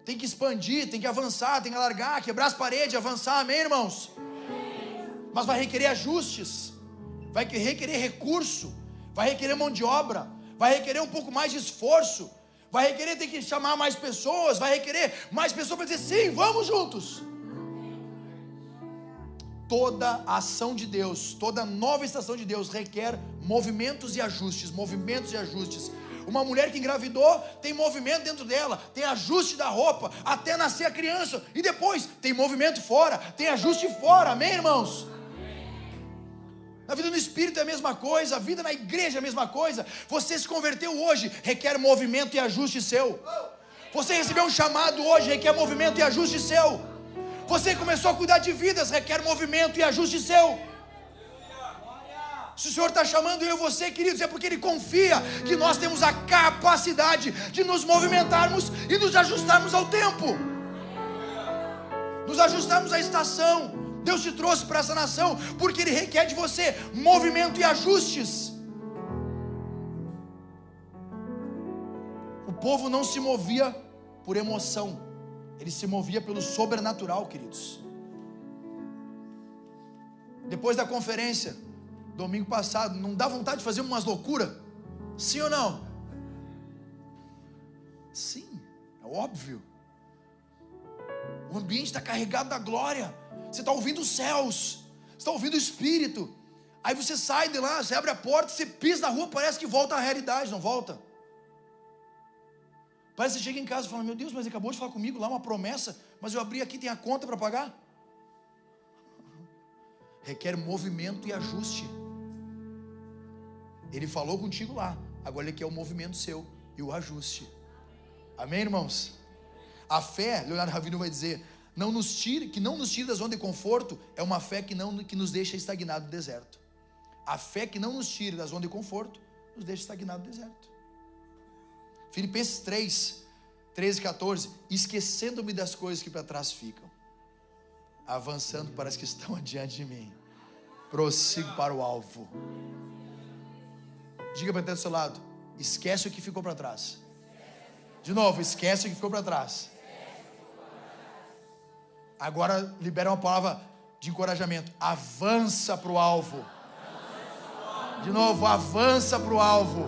tem que expandir, tem que avançar, tem que alargar, quebrar as paredes, avançar, amém, irmãos? Mas vai requerer ajustes, vai requerer recurso, vai requerer mão de obra, vai requerer um pouco mais de esforço, vai requerer ter que chamar mais pessoas, vai requerer mais pessoas para dizer sim, vamos juntos. Toda a ação de Deus, toda nova estação de Deus requer movimentos e ajustes, movimentos e ajustes. Uma mulher que engravidou tem movimento dentro dela, tem ajuste da roupa, até nascer a criança, e depois tem movimento fora, tem ajuste fora, amém, irmãos? Na vida no Espírito é a mesma coisa, a vida na igreja é a mesma coisa. Você se converteu hoje, requer movimento e ajuste seu. Você recebeu um chamado hoje, requer movimento e ajuste seu. Você começou a cuidar de vidas, requer movimento e ajuste seu. Se o Senhor está chamando eu e você, queridos, é porque Ele confia que nós temos a capacidade de nos movimentarmos e nos ajustarmos ao tempo, nos ajustarmos à estação. Deus te trouxe para essa nação porque Ele requer de você movimento e ajustes. O povo não se movia por emoção, ele se movia pelo sobrenatural, queridos. Depois da conferência, domingo passado, não dá vontade de fazer umas loucuras? Sim ou não? Sim, é óbvio. O ambiente está carregado da glória. Você está ouvindo os céus, você está ouvindo o Espírito. Aí você sai de lá, você abre a porta, você pisa na rua, parece que volta à realidade, não volta? Parece que você chega em casa e fala, meu Deus, mas ele acabou de falar comigo lá, uma promessa, mas eu abri aqui, tem a conta para pagar. Requer movimento e ajuste. Ele falou contigo lá, agora ele quer o movimento seu e o ajuste. Amém, irmãos? A fé, Leonardo Ravino vai dizer, que não nos tire da zona de conforto, é uma fé que nos deixa estagnados no deserto. A fé que não nos tire da zona de conforto, nos deixa estagnados no deserto. Filipenses 3, 13 e 14, esquecendo-me das coisas que para trás ficam, avançando para as que estão adiante de mim, prossigo para o alvo. Diga para do seu lado, esquece o que ficou para trás. De novo, esquece o que ficou para trás. Agora libera uma palavra de encorajamento, avança para o alvo. De novo, avança para o alvo.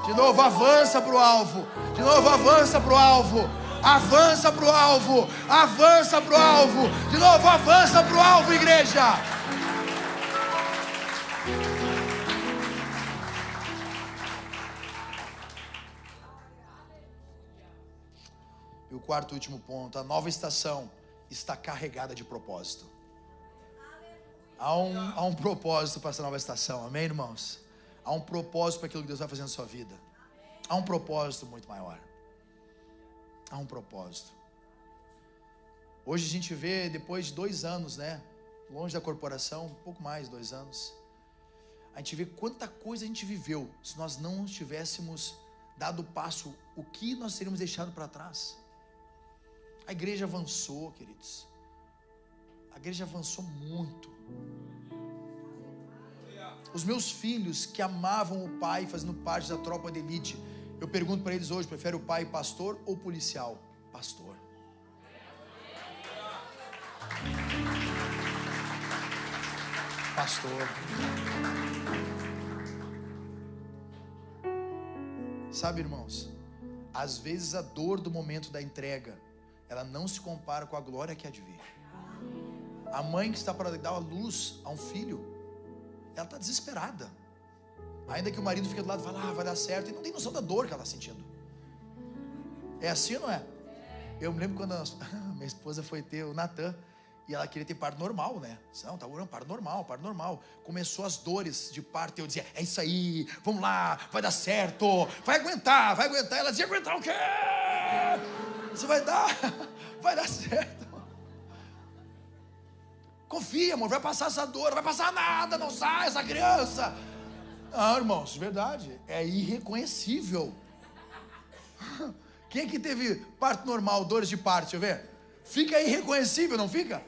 De novo, avança para o alvo. De novo, avança para o alvo. Avança para o alvo. Avança para o alvo. De novo, avança para o alvo, igreja. E o quarto e último ponto, a nova estação está carregada de propósito. Há um propósito para essa nova estação, amém, irmãos? Há um propósito para aquilo que Deus vai fazer na sua vida. Há um propósito muito maior. Há um propósito. Hoje a gente vê, depois de 2 anos, né? Longe da corporação, um pouco mais de 2 anos. A gente vê quanta coisa a gente viveu. Se nós não tivéssemos dado o passo, o que nós teríamos deixado para trás? A igreja avançou, queridos. A igreja avançou muito. Os meus filhos que amavam o pai, fazendo parte da tropa de elite, eu pergunto para eles hoje, prefere o pai pastor ou policial? Pastor. Pastor. Sabe, irmãos, às vezes a dor do momento da entrega, ela não se compara com a glória que há de vir. A mãe que está para dar a luz a um filho, ela está desesperada. Ainda que o marido fique do lado e fale, vai dar certo, e não tem noção da dor que ela está sentindo. É assim ou não é? Eu me lembro quando minha esposa foi ter o Natan, E ela queria ter parto normal, né? Não, tá orando, parto normal, parto normal. Começou as dores de parto e eu dizia, é isso aí, vamos lá, vai dar certo, vai aguentar. Ela dizia, aguentar o quê? Você vai dar certo. Confia, amor, vai passar essa dor, não vai passar nada, não sai essa criança. Não, irmãos, verdade, é irreconhecível. Quem é que teve parto normal, dores de parto, deixa eu ver? Fica irreconhecível, não fica?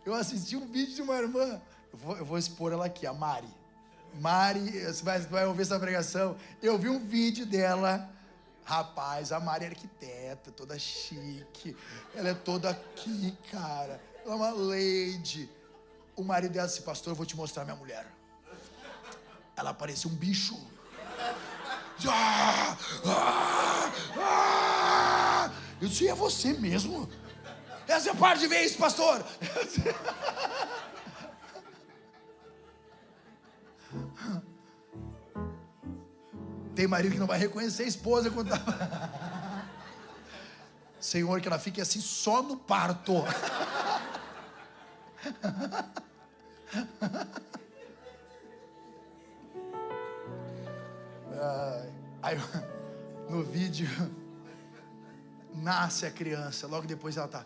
Eu assisti um vídeo de uma irmã, eu vou expor ela aqui, a Mari, você vai ouvir essa pregação. Eu vi um vídeo dela, rapaz, a Mari é arquiteta, toda chique, ela é toda aqui, cara, ela é uma lady. O marido dela disse, pastor, eu vou te mostrar minha mulher. Ela parecia um bicho. Eu disse, é você mesmo? Essa é parte de ver isso, pastor. Tem marido que não vai reconhecer a esposa quando tá... Senhor, que ela fique assim só no parto. Aí, no vídeo, nasce a criança, logo depois ela tá...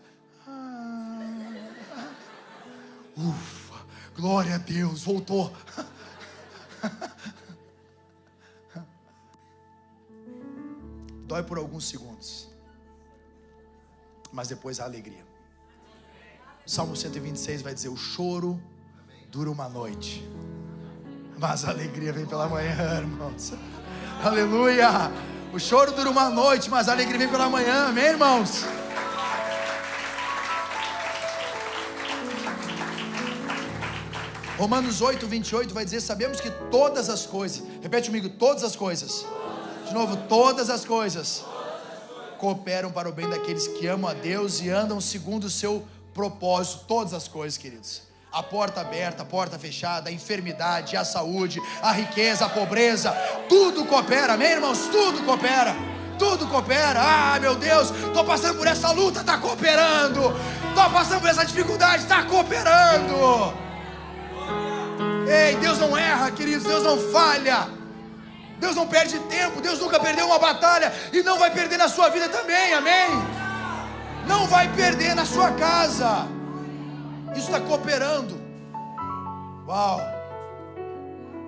Ufa, glória a Deus, voltou. Dói por alguns segundos, mas depois a alegria. Salmo 126 vai dizer, o choro dura uma noite, mas a alegria vem pela manhã, irmãos. Aleluia! O choro dura uma noite, mas a alegria vem pela manhã, amém, irmãos? Romanos 8, 28 vai dizer, sabemos que todas as coisas, repete comigo, todas as coisas, de novo, todas as coisas cooperam para o bem daqueles que amam a Deus e andam segundo o seu propósito. Todas as coisas, queridos, a porta aberta, a porta fechada, a enfermidade, a saúde, a riqueza, a pobreza, tudo coopera, amém, irmãos? Tudo coopera, tudo coopera. Ah, meu Deus, estou passando por essa luta, está cooperando. Estou passando por essa dificuldade, está cooperando. Ei, Deus não erra, queridos, Deus não falha, Deus não perde tempo, Deus nunca perdeu uma batalha e não vai perder na sua vida também, amém? Não vai perder na sua casa. Isso está cooperando. Uau,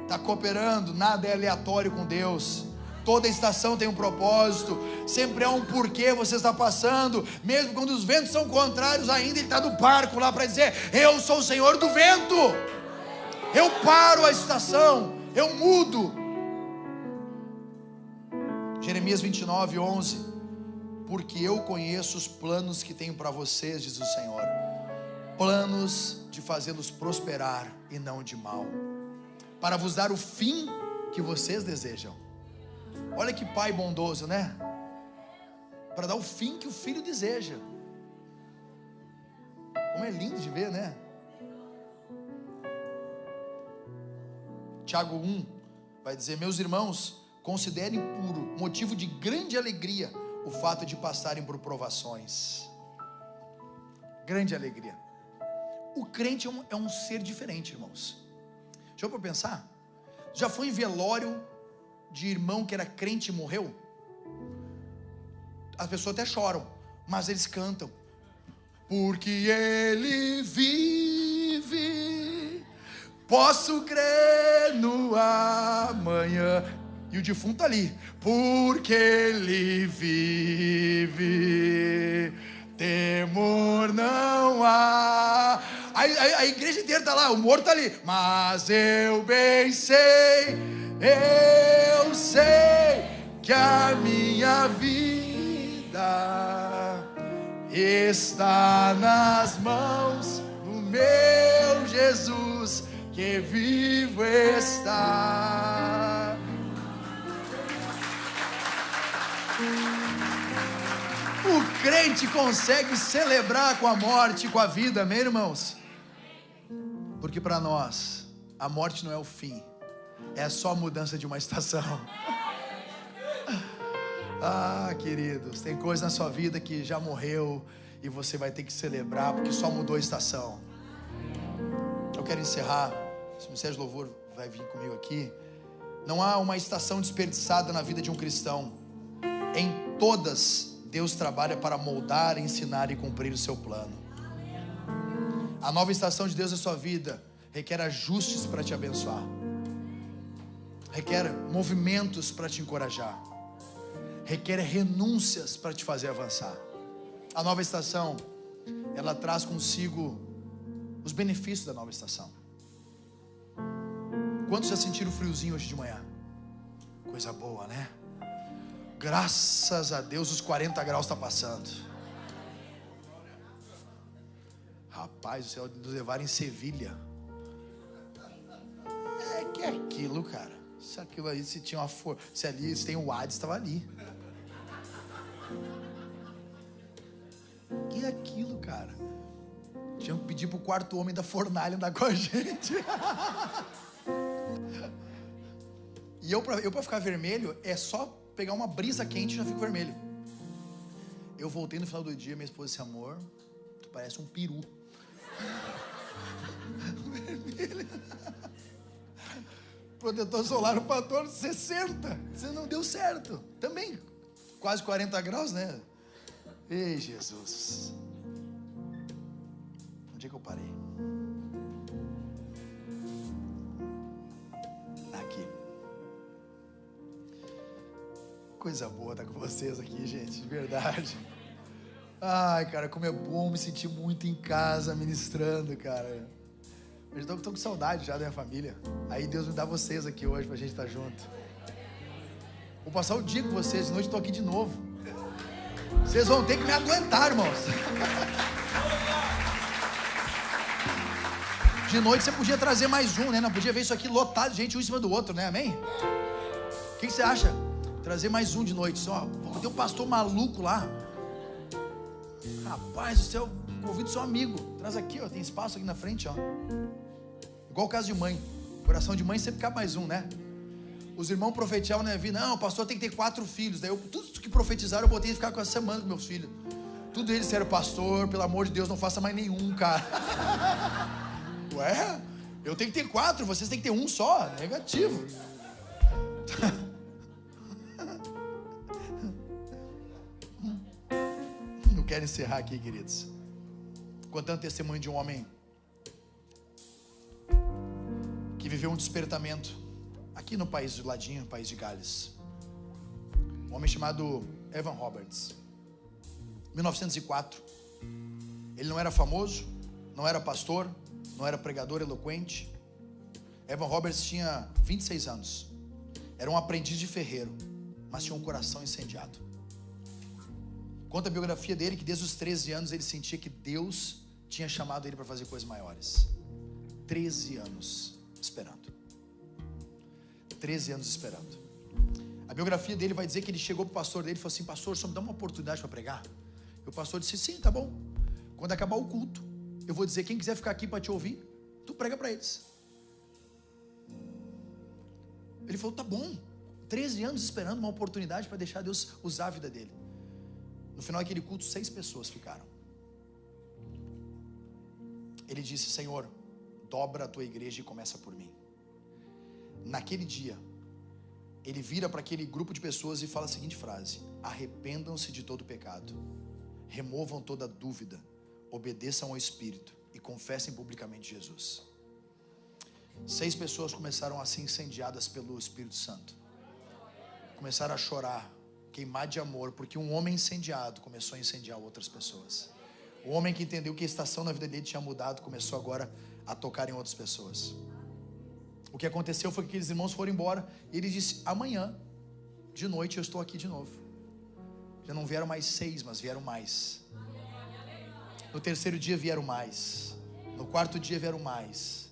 está cooperando. Nada é aleatório com Deus. Toda estação tem um propósito. Sempre há um porquê você está passando. Mesmo quando os ventos são contrários, ainda Ele está no barco lá para dizer, eu sou o Senhor do vento. Eu paro a estação, eu mudo. Jeremias 29, 11. Porque eu conheço os planos que tenho para vocês, diz o Senhor, planos de fazê-los prosperar e não de mal, para vos dar o fim que vocês desejam. Olha que pai bondoso, né? Para dar o fim que o filho deseja. Como é lindo de ver, né? Tiago 1 vai dizer, meus irmãos, considerem puro, motivo de grande alegria, o fato de passarem por provações. Grande alegria. O crente é um ser diferente, irmãos. Deixa eu para pensar. Já foi em velório de irmão que era crente e morreu? As pessoas até choram, mas eles cantam. Porque ele vive, posso crer no amanhã. E o defunto está ali. Porque ele vive, temor não há. A igreja inteira está lá, o morto está ali. Mas eu bem sei, eu sei que a minha vida está nas mãos do meu Jesus, que vivo está. O crente consegue celebrar com a morte e com a vida, amém, irmãos? Porque para nós, a morte não é o fim, é só a mudança de uma estação. Ah, queridos, tem coisa na sua vida que já morreu e você vai ter que celebrar, porque só mudou a estação. Eu quero encerrar. Se o Ministério de Louvor vai vir comigo aqui. Não há uma estação desperdiçada na vida de um cristão. Em todas, Deus trabalha para moldar, ensinar e cumprir o seu plano. A nova estação de Deus na sua vida requer ajustes para te abençoar, requer movimentos para te encorajar, requer renúncias para te fazer avançar. A nova estação, ela traz consigo os benefícios da nova estação. Quantos já sentiram friozinho hoje de manhã? Coisa boa, né? Graças a Deus os 40 graus está passando. Rapaz, o céu nos levaram em Sevilha. É que é aquilo, cara. Se aquilo aí, se tinha uma força, se ali, se tem o Hades, estava ali. Que é aquilo, cara. Tinha que pedir pro quarto homem da fornalha andar com a gente. E eu pra ficar vermelho, é só pegar uma brisa quente e já fico vermelho. Eu voltei no final do dia, minha esposa disse: amor, tu parece um peru. Vermelho. Protetor solar, o fator 60. Você não deu certo. Também, quase 40 graus, né? Ei, Jesus. Onde é que eu parei? Aqui. Coisa boa estar com vocês aqui, gente, de verdade. Ai, cara, como é bom me sentir muito em casa ministrando, cara. Eu tô com saudade já da minha família. Aí Deus me dá vocês aqui hoje pra gente estar junto. Vou passar o dia com vocês, de noite eu tô aqui de novo. Vocês vão ter que me aguentar, irmãos. De noite você podia trazer mais um, né? Não podia ver isso aqui lotado de gente um em cima do outro, né? Amém? O que você acha? Trazer mais um de noite. Só, tem um pastor maluco lá. Rapaz do céu, convido seu amigo. Traz aqui, ó. Tem espaço aqui na frente, ó. Igual o caso de mãe. Coração de mãe sempre cabe mais um, né? Os irmãos profetizavam na minha vida. Não, o pastor tem que ter 4 filhos. Daí tudo que profetizaram eu botei de ficar com a semana com meus filhos. Tudo eles disseram: pastor, pelo amor de Deus, não faça mais nenhum, cara. Ué, eu tenho que ter 4, vocês têm que ter um só. Negativo. Não quero encerrar aqui, queridos, contando o testemunho de um homem que viveu um despertamento aqui no país do ladinho, país de Gales. Um homem chamado Evan Roberts. 1904. Ele não era famoso, não era pastor, não era pregador eloquente. Evan Roberts tinha 26 anos. Era um aprendiz de ferreiro, mas tinha um coração incendiado. Conta a biografia dele que desde os 13 anos ele sentia que Deus tinha chamado ele para fazer coisas maiores. 13 anos esperando. 13 anos esperando. A biografia dele vai dizer que ele chegou para o pastor dele e falou assim: pastor, só me dá uma oportunidade para pregar? E o pastor disse: sim, tá bom. Quando acabar o culto, eu vou dizer: quem quiser ficar aqui para te ouvir, tu prega para eles. Ele falou: tá bom. 13 anos esperando uma oportunidade para deixar Deus usar a vida dele. No final daquele culto, 6 pessoas ficaram. Ele disse: Senhor, dobra a tua igreja e começa por mim. Naquele dia, ele vira para aquele grupo de pessoas e fala a seguinte frase: arrependam-se de todo pecado, removam toda dúvida, obedeçam ao Espírito e confessem publicamente Jesus. 6 pessoas começaram a ser incendiadas pelo Espírito Santo. Começaram a chorar, queimar de amor, porque um homem incendiado começou a incendiar outras pessoas. O homem que entendeu que a estação na vida dele tinha mudado, começou agora a tocar em outras pessoas. O que aconteceu foi que aqueles irmãos foram embora, e ele disse: amanhã, de noite, eu estou aqui de novo. Já não vieram mais 6, mas vieram mais. No terceiro dia vieram mais. No quarto dia vieram mais.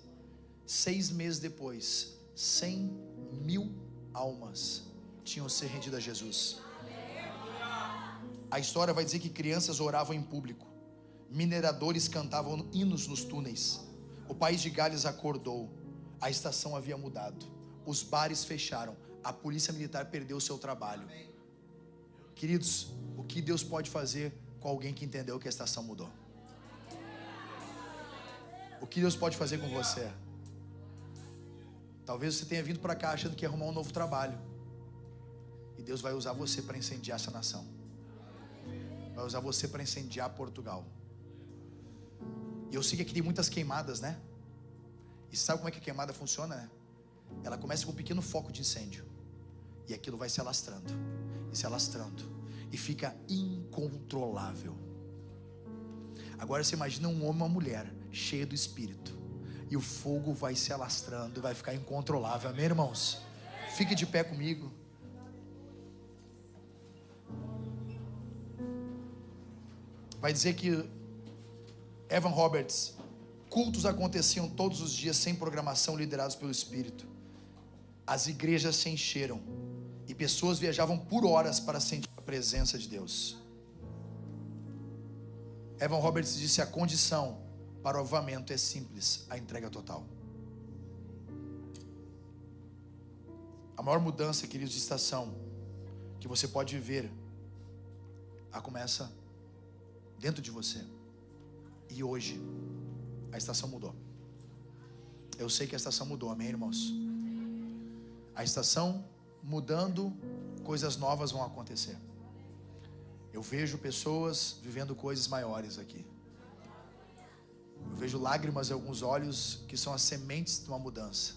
6 meses depois, 100.000 almas tinham se rendido a Jesus. A história vai dizer que crianças oravam em público, mineradores cantavam hinos nos túneis. O país de Gales acordou. A estação havia mudado. Os bares fecharam. A polícia militar perdeu o seu trabalho. Queridos, o que Deus pode fazer com alguém que entendeu que a estação mudou. O que Deus pode fazer com você? Talvez você tenha vindo para cá achando que ia arrumar um novo trabalho, e Deus vai usar você para incendiar essa nação. Vai usar você para incendiar Portugal. E eu sei que aqui tem muitas queimadas, né? E sabe como é que a queimada funciona, né? Ela começa com um pequeno foco de incêndio, e aquilo vai se alastrando, e se alastrando, e fica incontrolável. Agora você imagina um homem e uma mulher cheio do Espírito, e o fogo vai se alastrando, e vai ficar incontrolável. Amém, irmãos? Fique de pé comigo. Vai dizer que Evan Roberts: cultos aconteciam todos os dias sem programação, liderados pelo Espírito. As igrejas se encheram e pessoas viajavam por horas para sentir a presença de Deus. Evan Roberts disse: a condição para o avivamento é simples, a entrega total. A maior mudança, queridos, de estação que você pode viver, começa dentro de você. E hoje a estação mudou. Eu sei que a estação mudou, amém, irmãos? A estação mudando, coisas novas vão acontecer. Eu vejo pessoas vivendo coisas maiores aqui. Eu vejo lágrimas em alguns olhos, que são as sementes de uma mudança.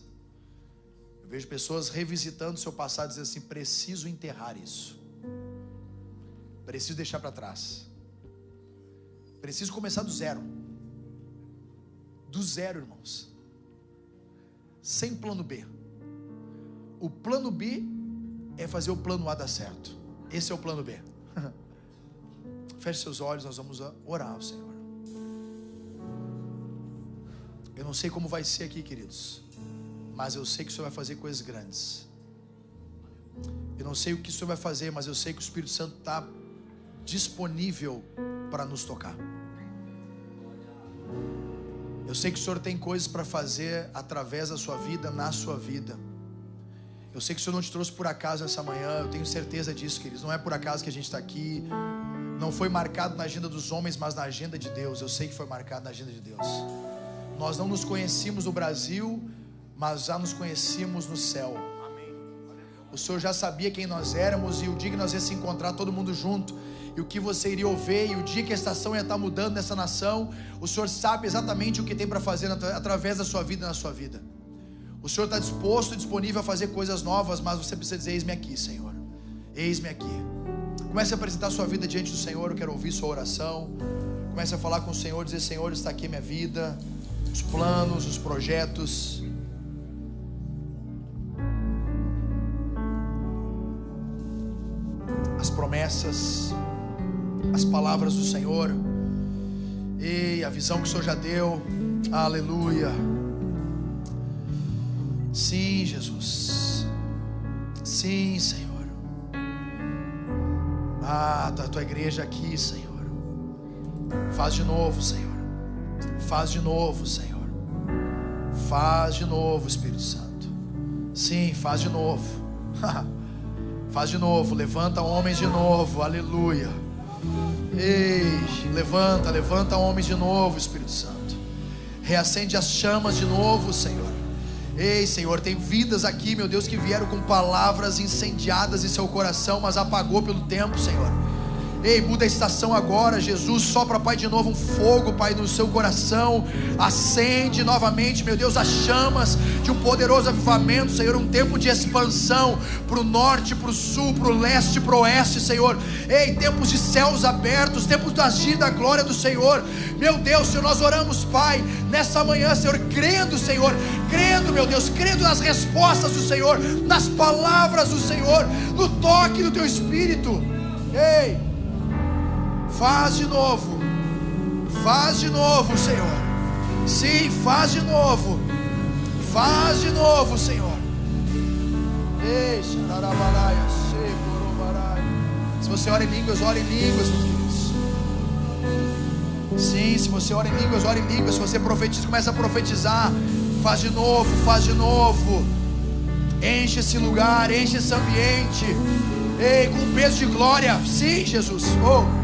Eu vejo pessoas revisitando seu passado, dizendo assim: preciso enterrar isso, preciso deixar para trás, preciso começar do zero. Do zero, irmãos. Sem plano B. O plano B é fazer o plano A dar certo. Esse é o plano B. Feche seus olhos, nós vamos orar ao Senhor. Eu não sei como vai ser aqui, queridos, mas eu sei que o Senhor vai fazer coisas grandes. Eu não sei o que o Senhor vai fazer, mas eu sei que o Espírito Santo está disponível para nos tocar. Eu sei que o Senhor tem coisas para fazer através da sua vida, na sua vida. Eu sei que o Senhor não te trouxe por acaso essa manhã. Eu tenho certeza disso, queridos. Não é por acaso que a gente está aqui. Não foi marcado na agenda dos homens, mas na agenda de Deus. Eu sei que foi marcado na agenda de Deus. Nós não nos conhecíamos no Brasil, mas já nos conhecíamos no céu. O Senhor já sabia quem nós éramos, e o dia que nós ia se encontrar todo mundo junto, e o que você iria ouvir, e o dia que a estação ia estar mudando nessa nação, o Senhor sabe exatamente o que tem para fazer através da sua vida e na sua vida. O Senhor está disposto e disponível a fazer coisas novas, mas você precisa dizer: eis-me aqui, Senhor, eis-me aqui. Comece a apresentar a sua vida diante do Senhor. Eu quero ouvir sua oração. Comece a falar com o Senhor, dizer: Senhor, está aqui minha vida, os planos, os projetos. As promessas, as palavras do Senhor, e a visão que o Senhor já deu. Aleluia. Sim, Jesus. Sim, Senhor. A tua igreja aqui, Senhor. Faz de novo, Senhor. Faz de novo, Senhor. Faz de novo, Espírito Santo. Sim, faz de novo. Faz de novo. Levanta homens de novo. Aleluia. Ei, levanta homens de novo, Espírito Santo. Reacende as chamas de novo, Senhor. Ei, Senhor, tem vidas aqui, meu Deus, que vieram com palavras incendiadas em seu coração, mas apagou pelo tempo, Senhor. Ei, muda a estação agora, Jesus. Sopra, Pai, de novo um fogo, Pai, no seu coração. Acende novamente, meu Deus, as chamas de um poderoso avivamento, Senhor. Um tempo de expansão para o norte, para o sul, para o leste, para o oeste, Senhor. Ei, tempos de céus abertos, tempos de agir da glória do Senhor. Meu Deus, Senhor, nós oramos, Pai, nessa manhã, Senhor, crendo, Senhor, crendo, meu Deus, crendo nas respostas do Senhor, nas palavras do Senhor, no toque do Teu Espírito. Ei, faz de novo, Senhor. Sim, faz de novo, Senhor. Ei, se você ora em línguas, meus queridos. Sim, se você ora em línguas, se você profetiza, começa a profetizar. Faz de novo. Enche esse lugar, enche esse ambiente. Ei, com peso de glória. Sim, Jesus. Oh.